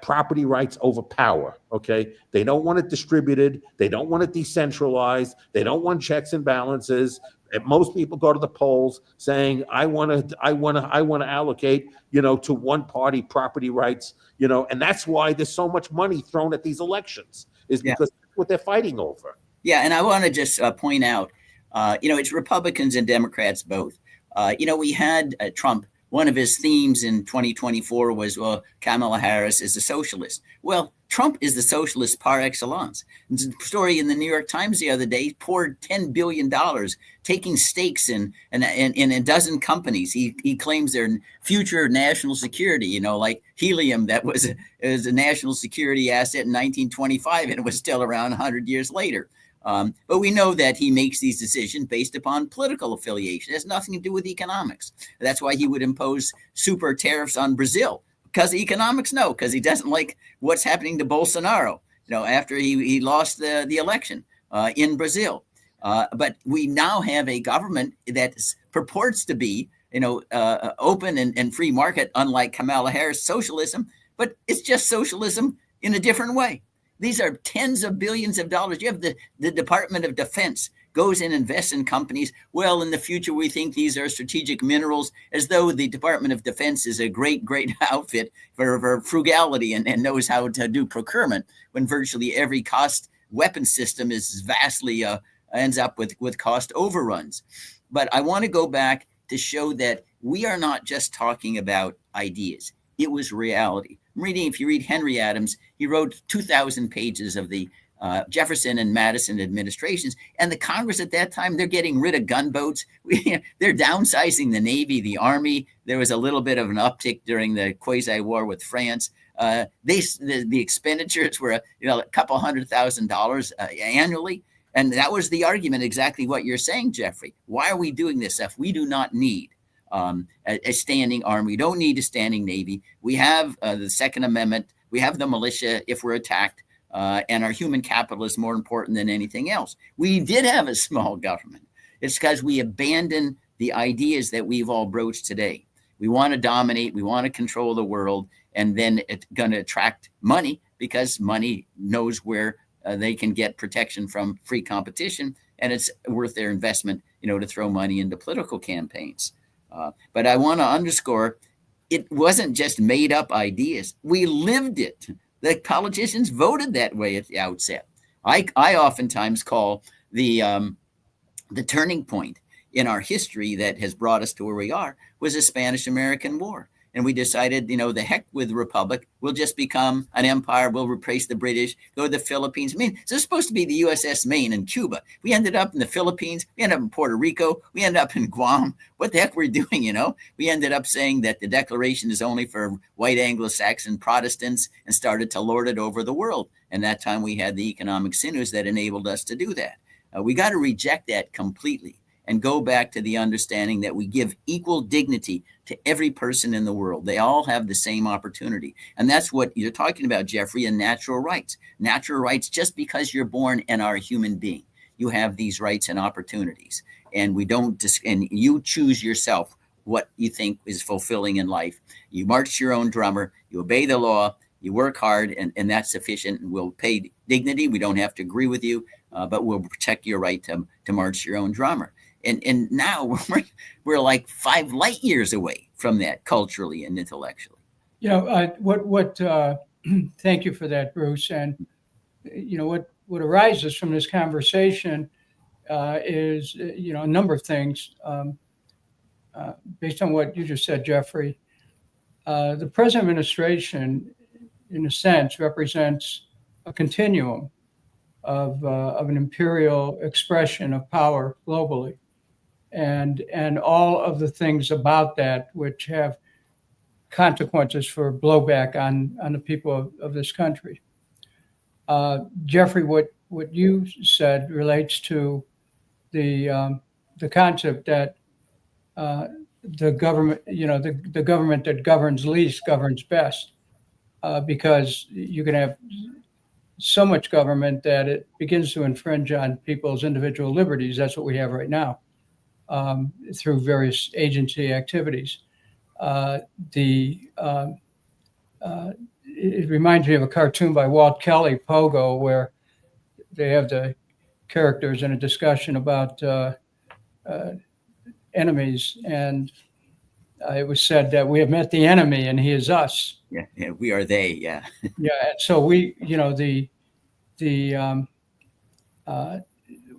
[SPEAKER 1] property rights over power, okay? They don't want it distributed. They don't want it decentralized. They don't want checks and balances. And most people go to the polls saying, I want to allocate, to one party property rights, and that's why there's so much money thrown at these elections, is because that's what they're fighting over.
[SPEAKER 2] Yeah, and I want to just point out, it's Republicans and Democrats both. We had Trump. One of his themes in 2024 was, Kamala Harris is a socialist. Well, Trump is the socialist par excellence. The story in the New York Times the other day poured $10 billion, taking stakes in a dozen companies. He claims they're future national security, like helium that was a national security asset in 1925, and it was still around 100 years later. But we know that he makes these decisions based upon political affiliation. It has nothing to do with economics. That's why he would impose super tariffs on Brazil, because economics, no, because he doesn't like what's happening to Bolsonaro, after he lost the election in Brazil. But we now have a government that purports to be, open and free market, unlike Kamala Harris socialism, but it's just socialism in a different way. These are tens of billions of dollars. You have the Department of Defense goes and invests in companies. Well, in the future, we think these are strategic minerals, as though the Department of Defense is a great outfit for frugality and knows how to do procurement, when virtually every cost weapon system is vastly ends up with cost overruns. But I want to go back to show that we are not just talking about ideas. It was reality. If you read Henry Adams, he wrote 2,000 pages of the Jefferson and Madison administrations, and the Congress at that time, they're getting rid of gunboats. They're downsizing the Navy, the Army. There was a little bit of an uptick during the quasi-war with France. The expenditures were a couple $100,000 annually, and that was the argument. Exactly what you're saying, Jeffrey. Why are we doing this stuff? We do not need a standing army. We don't need a standing Navy. We have the Second Amendment. We have the militia if we're attacked, and our human capital is more important than anything else. We did have a small government. It's because we abandoned the ideas that we've all broached today. We want to dominate. We want to control the world. and then it's going to attract money because money knows where they can get protection from free competition, and it's worth their investment, to throw money into political campaigns. But I want to underscore, it wasn't just made up ideas. We lived it. The politicians voted that way at the outset. I oftentimes call the turning point in our history that has brought us to where we are was the Spanish-American War. And we decided, the heck with the Republic. We'll just become an empire. We'll replace the British, go to the Philippines. I mean, so it's supposed to be the USS Maine and Cuba. We ended up in the Philippines. We ended up in Puerto Rico. We ended up in Guam. What the heck were we doing, We ended up saying that the Declaration is only for white Anglo-Saxon Protestants and started to lord it over the world. And that time we had the economic sinews that enabled us to do that. We got to reject that completely and go back to the understanding that we give equal dignity to every person in the world. They all have the same opportunity. And that's what you're talking about, Jeffrey, and natural rights. Natural rights, just because you're born and are a human being, you have these rights and opportunities. And and you choose yourself what you think is fulfilling in life. You march your own drummer, you obey the law, you work hard, and that's sufficient. And we'll pay dignity. We don't have to agree with you, but we'll protect your right to march your own drummer. And now we're like 5 light years away from that culturally and intellectually.
[SPEAKER 3] Thank you for that, Bruce. And what arises from this conversation is a number of things. Based on what you just said, Jeffrey, the present administration, in a sense, represents a continuum of an imperial expression of power globally. And all of the things about that which have consequences for blowback on the people of this country. Jeffrey, what you said relates to the concept that the government, the government that governs least governs best, because you can have so much government that it begins to infringe on people's individual liberties. That's what we have right now. Through various agency activities. It reminds me of a cartoon by Walt Kelly, Pogo, where they have the characters in a discussion about enemies. And it was said that we have met the enemy and he is us.
[SPEAKER 2] Yeah, we are they, yeah.
[SPEAKER 3] Yeah, and so we,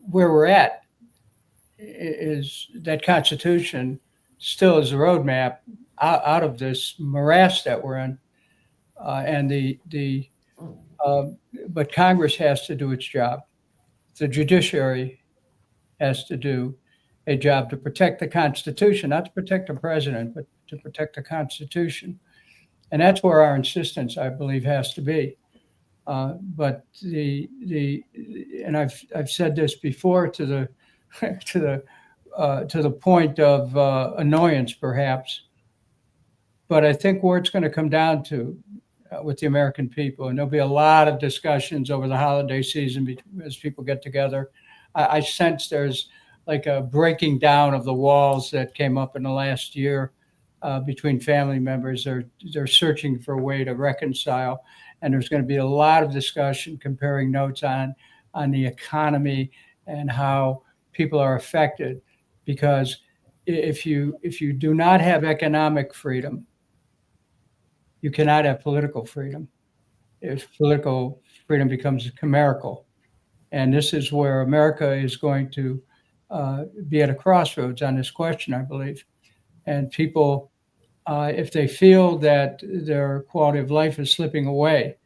[SPEAKER 3] where we're at, is that Constitution still is a roadmap out of this morass that we're in, but Congress has to do its job. The judiciary has to do a job to protect the Constitution, not to protect the president, but to protect the Constitution, and that's where our insistence, I believe, has to be. But and I've said this before to the point of annoyance, perhaps. But I think where it's going to come down to with the American people, and there'll be a lot of discussions over the holiday season as people get together. I sense there's like a breaking down of the walls that came up in the last year between family members. They're searching for a way to reconcile, and there's going to be a lot of discussion comparing notes on the economy and how people are affected, because if you do not have economic freedom, you cannot have political freedom. If political freedom becomes chimerical, and this is where America is going to be at a crossroads on this question, I believe. And people, if they feel that their quality of life is slipping away,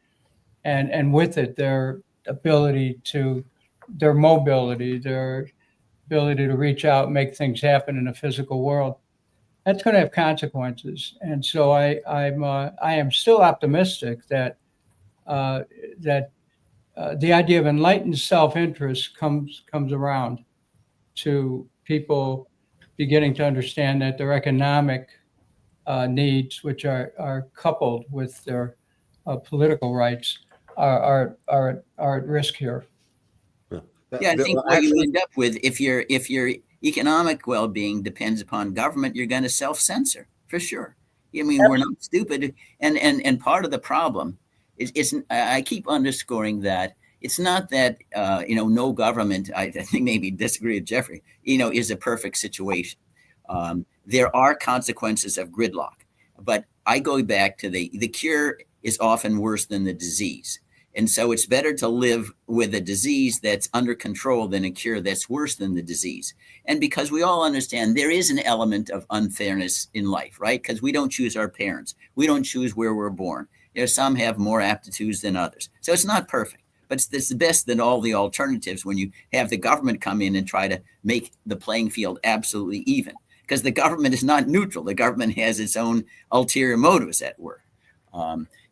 [SPEAKER 3] and with it their ability to, their mobility, their ability to reach out and make things happen in the physical world, that's going to have consequences. And so I am still optimistic that the idea of enlightened self-interest comes around to people beginning to understand that their economic needs, which are coupled with their political rights, are at risk here.
[SPEAKER 2] Yeah, I think what you end up with, if your economic well-being depends upon government, you're going to self-censor for sure. I mean, we're not stupid. And part of the problem is I keep underscoring that it's not that, no government, I think maybe disagree with Jeffrey, is a perfect situation. There are consequences of gridlock, but I go back to the cure is often worse than the disease. And so it's better to live with a disease that's under control than a cure that's worse than the disease. And because we all understand there is an element of unfairness in life, right? Because we don't choose our parents. We don't choose where we're born. Some have more aptitudes than others. So it's not perfect, but it's the best than all the alternatives when you have the government come in and try to make the playing field absolutely even. Because the government is not neutral. The government has its own ulterior motives at work.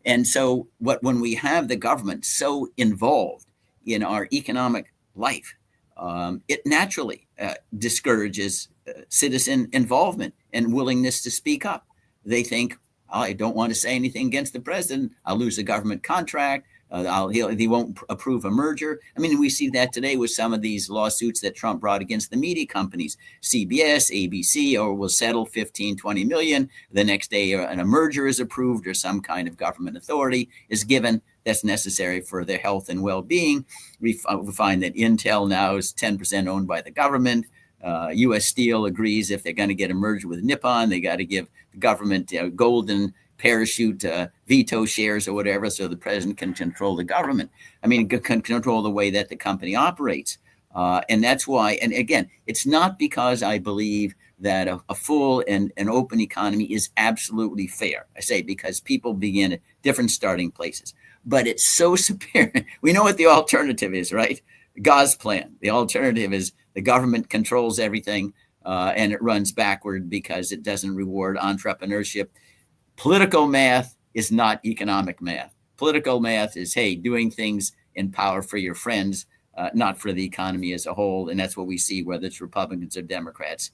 [SPEAKER 2] And so when we have the government so involved in our economic life, it naturally discourages citizen involvement and willingness to speak up. They think, I don't want to say anything against the president. I'll lose a government contract. He won't approve a merger. I mean, we see that today with some of these lawsuits that Trump brought against the media companies, CBS, ABC, or will settle 15, 20 million. The next day, a merger is approved or some kind of government authority is given that's necessary for their health and well-being. We find that Intel now is 10% owned by the government. U.S. Steel agrees if they're going to get a merger with Nippon, they got to give the government golden parachute veto shares or whatever, so the president can control the government. I mean, can control the way that the company operates. And that's why, and again, it's not because I believe that a full and an open economy is absolutely fair. I say because people begin at different starting places. But it's so superior. We know what the alternative is, right? God's plan. The alternative is the government controls everything and it runs backward because it doesn't reward entrepreneurship. Political math is not economic math. Political math is, hey, doing things in power for your friends, not for the economy as a whole. And that's what we see, whether it's Republicans or Democrats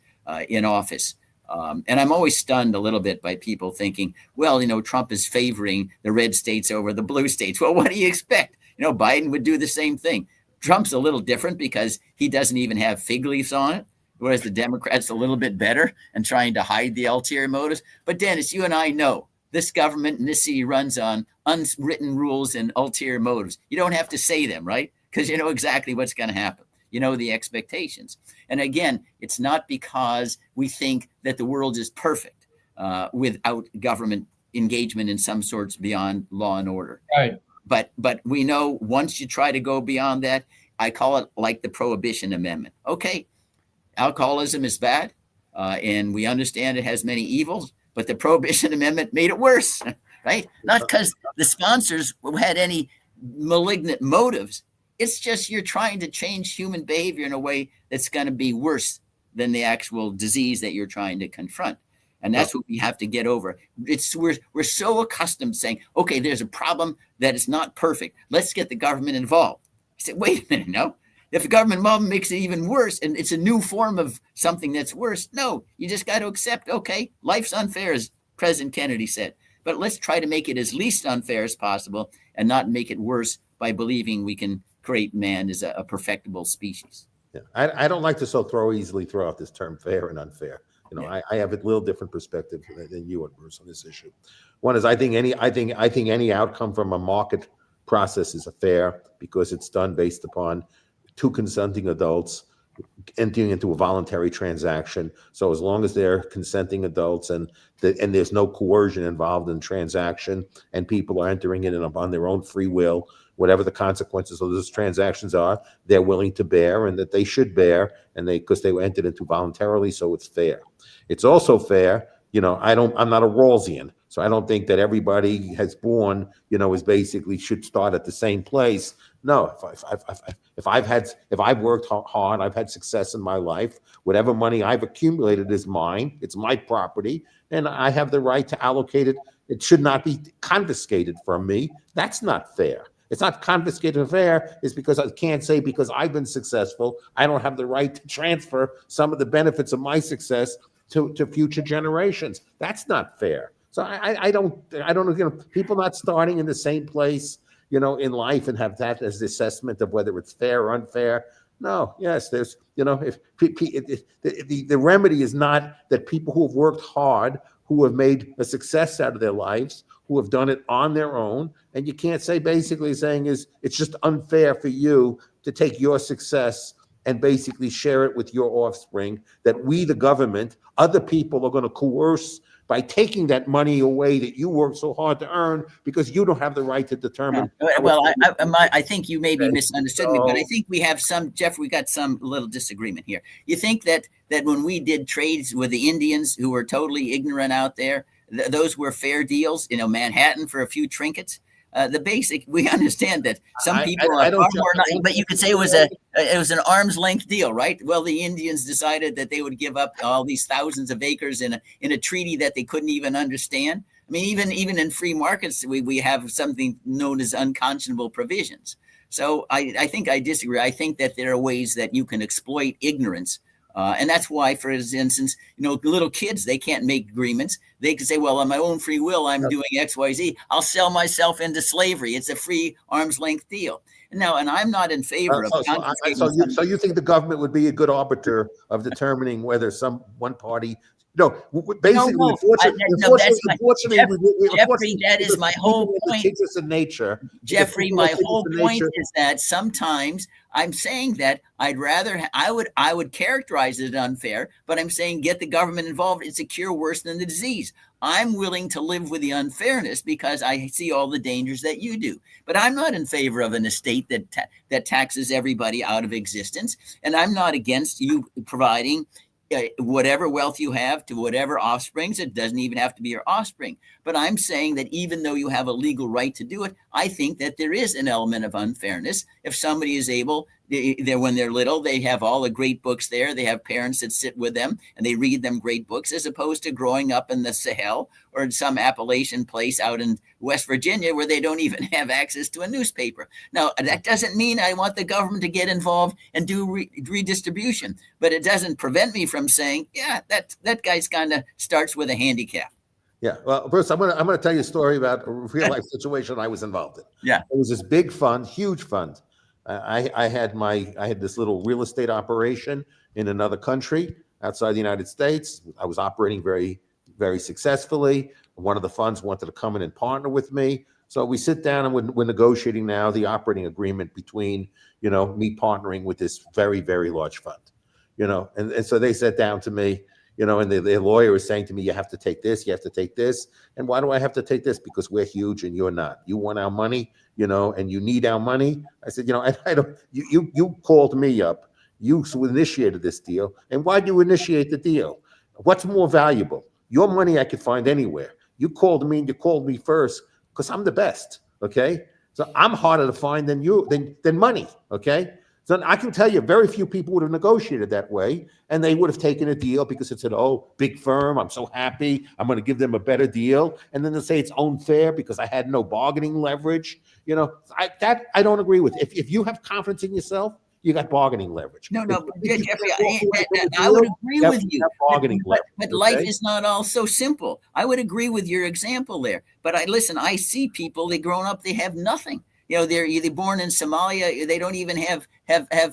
[SPEAKER 2] in office. And I'm always stunned a little bit by people thinking, well, Trump is favoring the red states over the blue states. Well, what do you expect? Biden would do the same thing. Trump's a little different because he doesn't even have fig leaves on it, whereas the Democrats a little bit better and trying to hide the ulterior motives. But Dennis, you and I know this government and this city runs on unwritten rules and ulterior motives. You don't have to say them, right? Because you know exactly what's going to happen. You know the expectations. And again, it's not because we think that the world is perfect without government engagement in some sorts beyond law and order.
[SPEAKER 3] Right.
[SPEAKER 2] But we know once you try to go beyond that, I call it like the Prohibition Amendment. Okay, alcoholism is bad, and we understand it has many evils, but the Prohibition Amendment made it worse, right? Not because the sponsors had any malignant motives. It's just you're trying to change human behavior in a way that's going to be worse than the actual disease that you're trying to confront. And that's what we have to get over. We're so accustomed to saying, okay, there's a problem that is not perfect. Let's get the government involved. I said, wait a minute, no. If the government involvement makes it even worse and it's a new form of something that's worse, no, you just got to accept, okay, life's unfair, as President Kennedy said. But let's try to make it as least unfair as possible and not make it worse by believing we can create man as a perfectible species.
[SPEAKER 1] Yeah. I don't like to easily throw out this term fair and unfair. I have a little different perspective than you and Bruce on this issue. One is I think any outcome from a market process is fair because it's done based upon two consenting adults entering into a voluntary transaction. So as long as they're consenting adults and there's no coercion involved in transaction and people are entering in on their own free will, whatever the consequences of those transactions are, they're willing to bear and that they should bear, and because they were entered into voluntarily, so it's fair. It's also fair, I'm not a Rawlsian, so I don't think that everybody has born, is basically should start at the same place. No, if I've worked hard, I've had success in my life, whatever money I've accumulated is mine, it's my property, and I have the right to allocate it. It should not be confiscated from me. That's not fair. It's not confiscated and fair. It's because I can't say because I've been successful, I don't have the right to transfer some of the benefits of my success to future generations. That's not fair. So I don't, people not starting in the same place, in life and have that as the assessment of whether it's fair or unfair. No, yes, there's, if the remedy is not that people who have worked hard who have made a success out of their lives, who have done it on their own. And you can't say, basically saying is, it's just unfair for you to take your success and basically share it with your offspring, that we, the government, other people are going to coerce by taking that money away that you worked so hard to earn, because you don't have the right to determine.
[SPEAKER 2] Well, I think you maybe misunderstood me, but I think we have some, Jeff, we got some little disagreement here. You think that when we did trades with the Indians who were totally ignorant out there, those were fair deals, Manhattan for a few trinkets? The basic, we understand that some people are far more, but you could say it was an arm's length deal, right? Well, the Indians decided that they would give up all these thousands of acres in a treaty that they couldn't even understand. I mean, even in free markets, we have something known as unconscionable provisions. So I think I disagree. I think that there are ways that you can exploit ignorance. And that's why, for instance, little kids, they can't make agreements. They can say, well, on my own free will, I'm doing X, Y, Z. I'll sell myself into slavery. It's a free arm's length deal. And I'm not in favor of confiscating.
[SPEAKER 1] So you think the government would be a good arbiter of determining whether one party? No, basically,
[SPEAKER 2] Jeffrey, that is my whole point.
[SPEAKER 1] It's in nature.
[SPEAKER 2] Jeffrey, my whole point is that sometimes I'm saying that I would characterize it unfair, but I'm saying get the government involved. It's a cure worse than the disease. I'm willing to live with the unfairness because I see all the dangers that you do. But I'm not in favor of an estate that taxes everybody out of existence. And I'm not against you providing whatever wealth you have to whatever offsprings. It doesn't even have to be your offspring. But I'm saying that even though you have a legal right to do it, I think that there is an element of unfairness. If somebody is able, when they're little, they have all the great books there. They have parents that sit with them and they read them great books, as opposed to growing up in the Sahel or in some Appalachian place out in West Virginia where they don't even have access to a newspaper. Now, that doesn't mean I want the government to get involved and do redistribution, but it doesn't prevent me from saying, yeah, that guy's kind of starts with a handicap.
[SPEAKER 1] Yeah, well, Bruce, I'm gonna tell you a story about a real life situation I was involved in.
[SPEAKER 2] Yeah,
[SPEAKER 1] it was this big fund, huge fund. I had this little real estate operation in another country outside the United States. I was operating very, very successfully. One of the funds wanted to come in and partner with me. So we sit down and we're negotiating now the operating agreement between, me partnering with this very, very large fund, and so they sat down to me, and the lawyer is saying to me, you have to take this, you have to take this. And why do I have to take this? Because we're huge and you're not. You want our money, and you need our money. I said, I don't, you called me up. You initiated this deal. And why do you initiate the deal? What's more valuable? Your money I could find anywhere. You called me and you called me first because I'm the best. Okay. So I'm harder to find than money. Okay. So I can tell you very few people would have negotiated that way, and they would have taken a deal because it said, oh, big firm, I'm so happy, I'm going to give them a better deal. And then they say it's unfair because I had no bargaining leverage. I don't agree with. If you have confidence in yourself, you got bargaining leverage.
[SPEAKER 2] No, Jeffrey, I would agree with you. But life is not all so simple. I would agree with your example there. But I see people, they've grown up, they have nothing. They're born in Somalia. They don't even have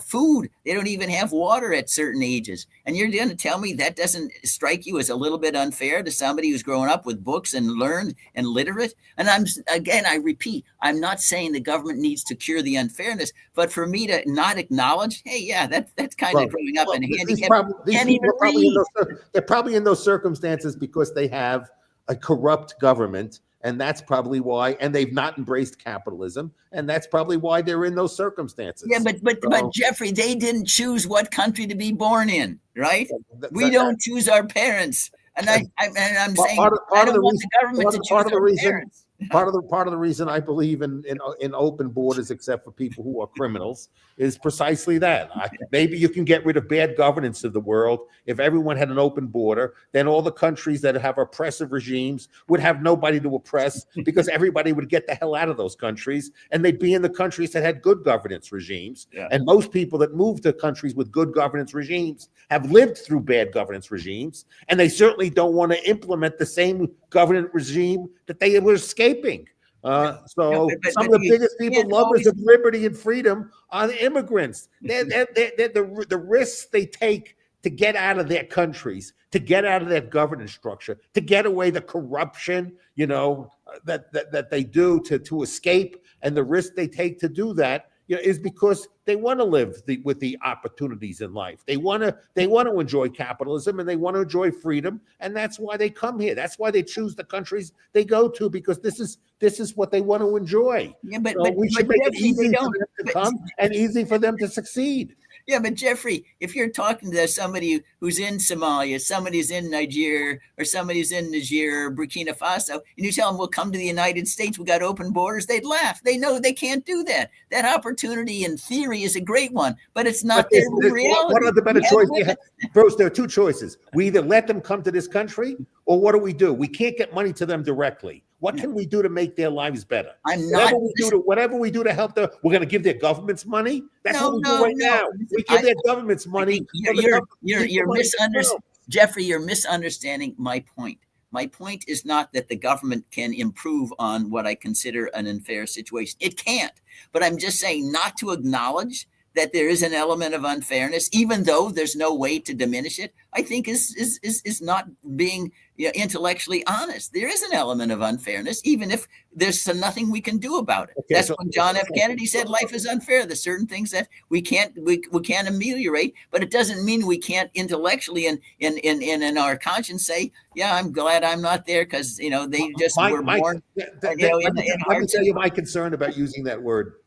[SPEAKER 2] food. They don't even have water at certain ages. And you're going to tell me that doesn't strike you as a little bit unfair to somebody who's grown up with books and learned and literate? And I repeat, I'm not saying the government needs to cure the unfairness, but for me to not acknowledge, hey, yeah, that's kind of growing up in a handicap.
[SPEAKER 1] They're probably in those circumstances because they have a corrupt government. And that's probably why, and they've not embraced capitalism, and that's probably why they're in those circumstances.
[SPEAKER 2] Yeah, but Jeffrey, they didn't choose what country to be born in, right? We don't choose our parents, and I'm saying I don't want the government to choose our parents.
[SPEAKER 1] Part of the reason I believe in open borders, except for people who are criminals, is precisely that. Maybe you can get rid of bad governance of the world if everyone had an open border. Then all the countries that have oppressive regimes would have nobody to oppress because everybody would get the hell out of those countries, and they'd be in the countries that had good governance regimes. Yeah. And most people that move to countries with good governance regimes have lived through bad governance regimes, and they certainly don't want to implement the same governance regime that they were escaping. Some of the biggest people lovers of liberty and freedom are the immigrants. The risks they take to get out of their countries, to get out of that governance structure, to get away the corruption, that they do to escape, and the risk they take to do that, is because they want to live with the opportunities in life. They want to enjoy capitalism, and they want to enjoy freedom, and that's why they come here. That's why they choose the countries they go to, because this is what they want to enjoy.
[SPEAKER 2] Yeah, but
[SPEAKER 1] we should make it easy for them to
[SPEAKER 2] but-
[SPEAKER 1] come and easy for them to succeed.
[SPEAKER 2] Yeah, but Jeffrey, if you're talking to somebody who's in Somalia, somebody's in Niger, or somebody's in Niger or Burkina Faso, and you tell them, we'll come to the United States, we got open borders, they'd laugh. They know they can't do that. That opportunity in theory is a great one, but it's not there in reality.
[SPEAKER 1] What are the better choices? Bruce, there are two choices. We either let them come to this country, or what do? We can't get money to them directly. What can we do to make their lives better? Whatever we do to help them, we're going to give their governments money. That's what we do right now. We give their governments money.
[SPEAKER 2] You're misunderstanding, Jeffrey. You're misunderstanding my point. My point is not that the government can improve on what I consider an unfair situation. It can't. But I'm just saying not to acknowledge that there is an element of unfairness, even though there's no way to diminish it, I think is not being intellectually honest. There is an element of unfairness, even if there's nothing we can do about it. That's when John F. Kennedy said life is unfair. There's certain things that we can't ameliorate, but it doesn't mean we can't intellectually and in our conscience say, yeah, I'm glad I'm not there, because they just were born.
[SPEAKER 1] Let me tell you my concern about using that word,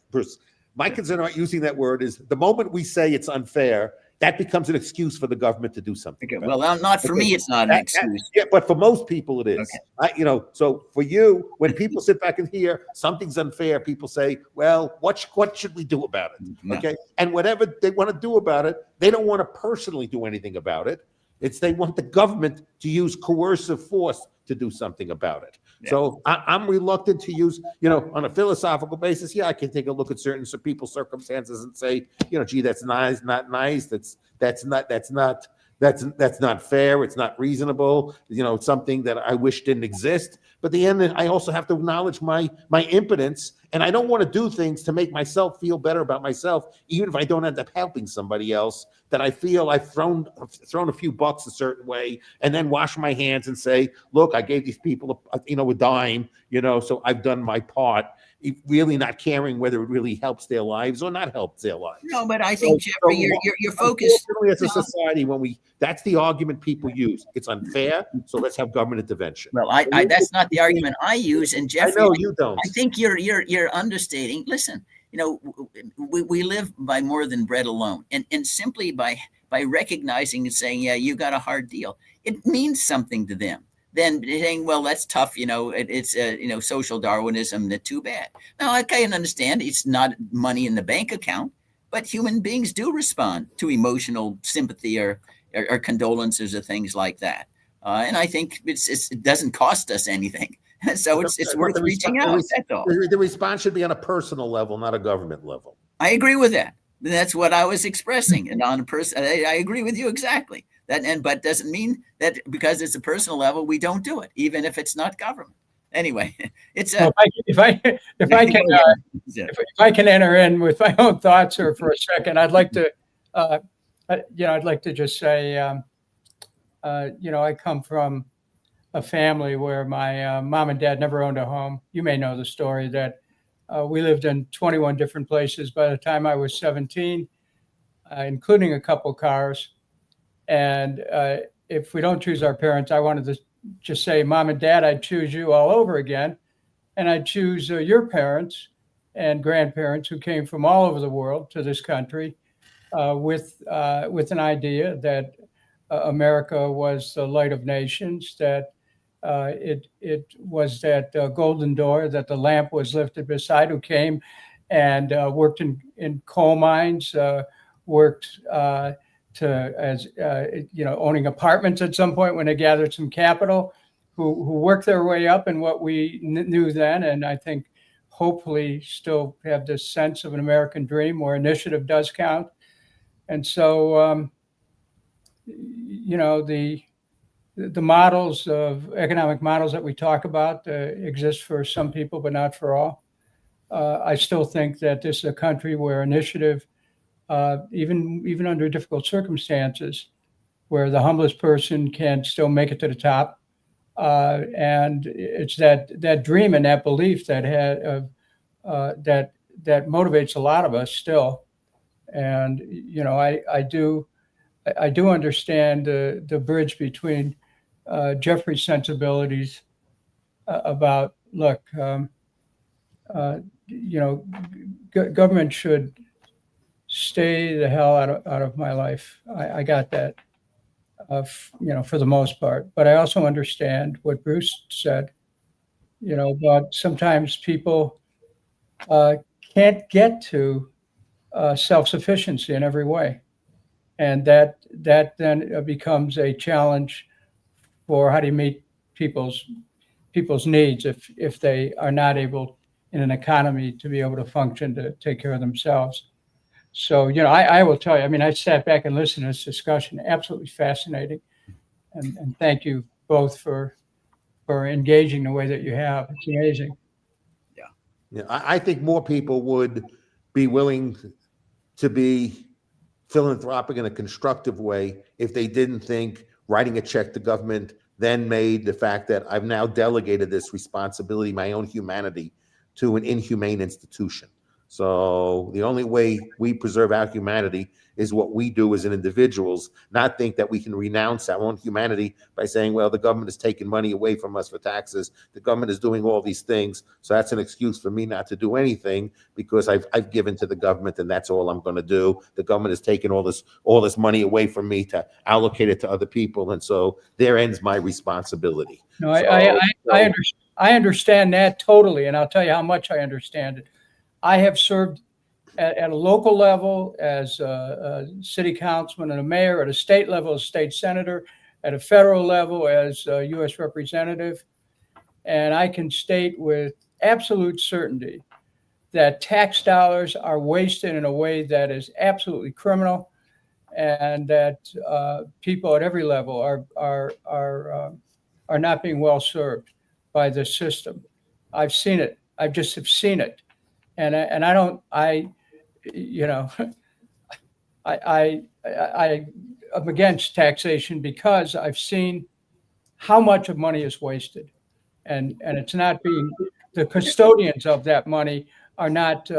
[SPEAKER 1] Bruce. My concern about using that word is the moment we say it's unfair, that becomes an excuse for the government to do something.
[SPEAKER 2] Okay, well, not for me, it's not an excuse.
[SPEAKER 1] Yeah, but for most people it is.
[SPEAKER 2] Okay.
[SPEAKER 1] So for you, when people sit back and hear something's unfair, people say, well, what should we do about it?
[SPEAKER 2] No.
[SPEAKER 1] Okay. And whatever they want to do about it, they don't want to personally do anything about it. They want the government to use coercive force to do something about it. Yeah. So I'm reluctant to use, on a philosophical basis. Yeah, I can take a look at certain people's circumstances and say, gee, that's nice, not nice. That's not fair. It's not reasonable. Something that I wish didn't exist. But the end, I also have to acknowledge my impotence, and I don't want to do things to make myself feel better about myself, even if I don't end up helping somebody else. That I feel I've thrown a few bucks a certain way, and then wash my hands and say, look, I gave these people a dime, so I've done my part. Really not caring whether it really helps their lives or not helps their lives.
[SPEAKER 2] No, but I think, Jeffrey, you're focused.
[SPEAKER 1] As a society, that's the argument people use. It's unfair, so let's have government intervention.
[SPEAKER 2] Well, that's not the argument I use, and Jeffrey,
[SPEAKER 1] I know you don't.
[SPEAKER 2] I think you're understating. Listen, we live by more than bread alone, and simply by recognizing and saying, yeah, you got a hard deal, it means something to them. Then saying, well, that's tough, it's social Darwinism, that too bad. Now, I can understand it's not money in the bank account, but human beings do respond to emotional sympathy or condolences or things like that. And I think it doesn't cost us anything. So it's worth reaching out. That's all.
[SPEAKER 1] The response should be on a personal level, not a government level.
[SPEAKER 2] I agree with that. That's what I was expressing. And on a person, I agree with you exactly. But doesn't mean that because it's a personal level, we don't do it, even if it's not government. Anyway, it's
[SPEAKER 3] if I can enter in with my own thoughts or for a second, I'd like to just say, I come from a family where my mom and dad never owned a home. You may know the story that we lived in 21 different places by the time I was 17, including a couple cars. And if we don't choose our parents, I wanted to just say, Mom and Dad, I'd choose you all over again. And I'd choose your parents and grandparents who came from all over the world to this country with an idea that America was the light of nations, that it was that golden door, that the lamp was lifted beside, who came and worked in coal mines, worked owning apartments at some point when they gathered some capital, who worked their way up in what we knew then, and I think hopefully still have this sense of an American dream where initiative does count. And so, the models of economic models that we talk about exist for some people, but not for all. I still think that this is a country where initiative, even under difficult circumstances, where the humblest person can still make it to the top. And it's that dream and that belief that that motivates a lot of us still. And I do understand the bridge between Jeffrey's sensibilities about, look, government should stay the hell out of my life. I got that, for the most part. But I also understand what Bruce said, but sometimes people can't get to self-sufficiency in every way. And that then becomes a challenge for how do you meet people's needs if they are not able in an economy to be able to function to take care of themselves. So, I will tell you, I mean, I sat back and listened to this discussion, absolutely fascinating. And thank you both for engaging the way that you have. It's amazing.
[SPEAKER 1] Yeah, I think more people would be willing to be philanthropic in a constructive way if they didn't think writing a check to government then made the fact that I've now delegated this responsibility, my own humanity, to an inhumane institution. So the only way we preserve our humanity is what we do as individuals, not think that we can renounce our own humanity by saying, well, the government is taking money away from us for taxes. The government is doing all these things. So that's an excuse for me not to do anything because I've given to the government and that's all I'm going to do. The government is taking all this money away from me to allocate it to other people. And so there ends my responsibility.
[SPEAKER 3] No, I understand that totally. And I'll tell you how much I understand it. I have served at a local level as a city councilman and a mayor, at a state level as state senator, at a federal level as a U.S. representative. And I can state with absolute certainty that tax dollars are wasted in a way that is absolutely criminal, and that people at every level are not being well served by this system. I've seen it. I just have seen it. And I'm against taxation because I've seen how much of money is wasted, and it's not being, the custodians of that money are not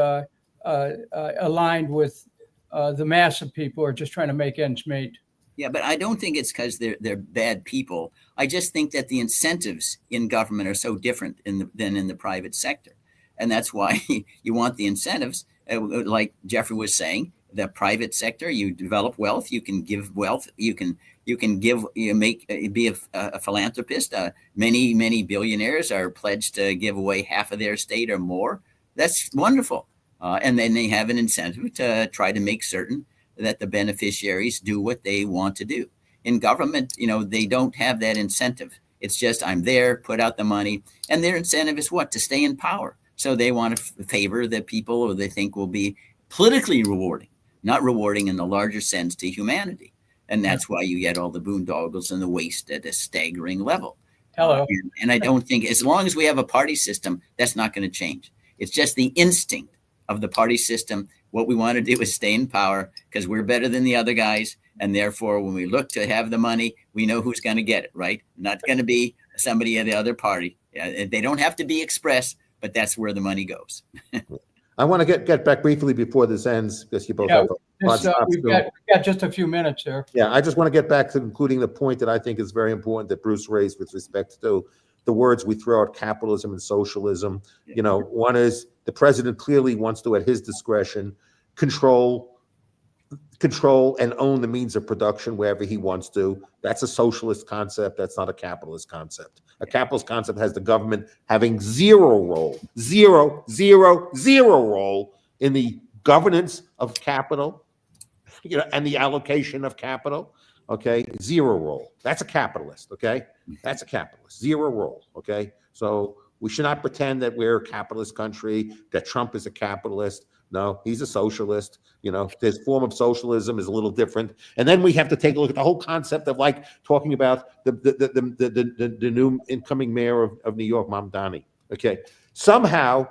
[SPEAKER 3] aligned with the mass of people who are just trying to make ends meet.
[SPEAKER 2] Yeah, but I don't think it's because they're bad people. I just think that the incentives in government are so different than in the private sector. And that's why you want the incentives, like Jeffrey was saying, the private sector, you develop wealth, you can give wealth, you can be a philanthropist. Many billionaires are pledged to give away half of their estate or more. That's wonderful. And then they have an incentive to try to make certain that the beneficiaries do what they want to do. In government, they don't have that incentive. It's just, I'm there, put out the money. And their incentive is what? To stay in power. So they want to favor the people who they think will be politically rewarding, not rewarding in the larger sense to humanity. And that's why you get all the boondoggles and the waste at a staggering level.
[SPEAKER 3] Hello.
[SPEAKER 2] And I don't think, as long as we have a party system, that's not going to change. It's just the instinct of the party system. What we want to do is stay in power because we're better than the other guys. And therefore, when we look to have the money, we know who's going to get it, right? Not going to be somebody at the other party. They don't have to be expressed, but that's where the money goes.
[SPEAKER 1] I want to get back briefly before this ends because you both have
[SPEAKER 3] we've got just a few minutes here.
[SPEAKER 1] Yeah, I just want to get back to including the point that I think is very important that Bruce raised with respect to the words we throw out, capitalism and socialism. One is the president clearly wants to, at his discretion, control and own the means of production wherever he wants to. That's a socialist concept. That's not a capitalist concept. A capitalist concept has the government having zero role in the governance of capital, and the allocation of capital. Okay, zero role. That's a capitalist. Okay, that's a capitalist. Zero role. Okay, so we should not pretend that we're a capitalist country, that Trump is a capitalist. No, he's a socialist. His form of socialism is a little different. And then we have to take a look at the whole concept of talking about the new incoming mayor of New York, Mamdani. Okay, somehow,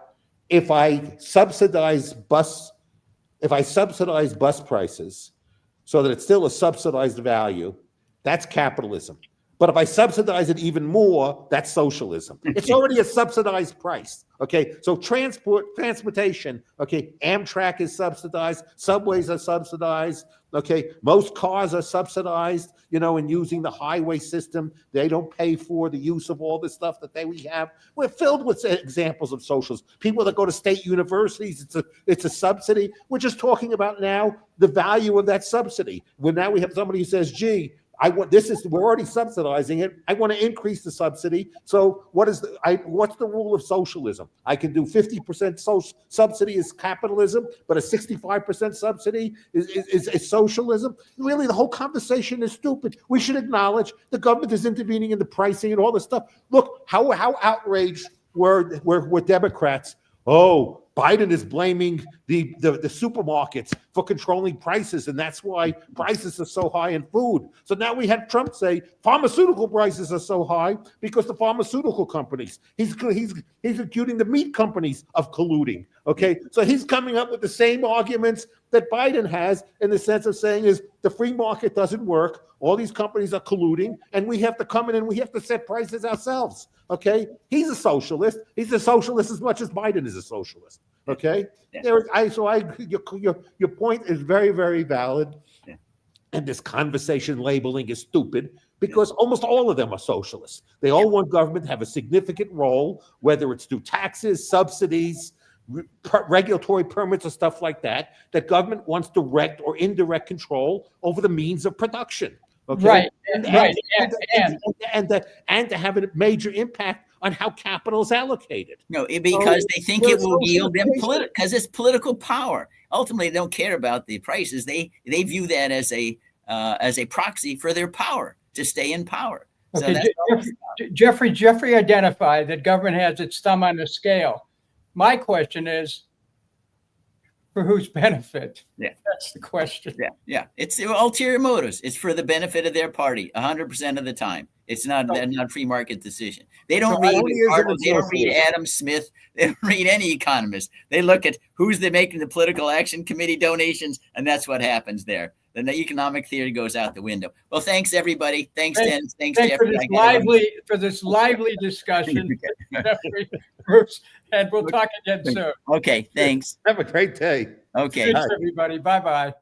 [SPEAKER 1] if I subsidize bus prices so that it's still a subsidized value, that's capitalism. But if I subsidize it even more, that's socialism. It's already a subsidized price. Okay, so transportation. Okay, Amtrak is subsidized. Subways are subsidized. Okay, most cars are subsidized. You know, in using the highway system, they don't pay for the use of all this stuff that we have. We're filled with examples of socialism. People that go to state universities, it's a subsidy. We're just talking about now the value of that subsidy. When now we have somebody who says, "Gee, we're already subsidizing it. I want to increase the subsidy." So what's the rule of socialism? I can do 50% subsidy is capitalism, but a 65% subsidy is socialism. Really, the whole conversation is stupid. We should acknowledge the government is intervening in the pricing and all this stuff. Look, how outraged were Democrats. Oh, Biden is blaming the supermarkets for controlling prices, and that's why prices are so high in food. So now we have Trump say pharmaceutical prices are so high because the pharmaceutical companies. He's accusing the meat companies of colluding. Okay, so he's coming up with the same arguments that Biden has, in the sense of saying is the free market doesn't work. All these companies are colluding, and we have to come in and we have to set prices ourselves. Okay, he's a socialist. He's a socialist as much as Biden is a socialist. Okay,
[SPEAKER 2] Yeah.
[SPEAKER 1] Your point is very, very valid.
[SPEAKER 2] Yeah.
[SPEAKER 1] And this conversation labeling is stupid because almost all of them are socialists. They all want government to have a significant role, whether it's through taxes, subsidies, regulatory permits, or stuff like that. That government wants direct or indirect control over the means of production. Okay?
[SPEAKER 3] Right,
[SPEAKER 1] And to have a major impact on how capital is allocated.
[SPEAKER 2] No, because they think it will yield them because it's political power. Ultimately, they don't care about the prices. They view that as a proxy for their power to stay in power. So
[SPEAKER 3] okay, Jeffrey identified that government has its thumb on the scale. My question is, for whose benefit?
[SPEAKER 2] Yeah,
[SPEAKER 3] that's the question.
[SPEAKER 2] Yeah. It's ulterior motives. It's for the benefit of their party, 100% of the time. It's not a free market decision. They don't read They don't read Adam Smith. They don't read any economist. They look at who's making the political action committee donations, and that's what happens there. Then the economic theory goes out the window. Well, thanks everybody. Thanks, Dennis. Thanks Jeffrey.
[SPEAKER 3] For this lively discussion, Jeffrey, Bruce, and we'll talk again soon.
[SPEAKER 2] Okay, thanks.
[SPEAKER 1] Have a great day.
[SPEAKER 2] Okay.
[SPEAKER 3] Thanks, everybody. Bye-bye.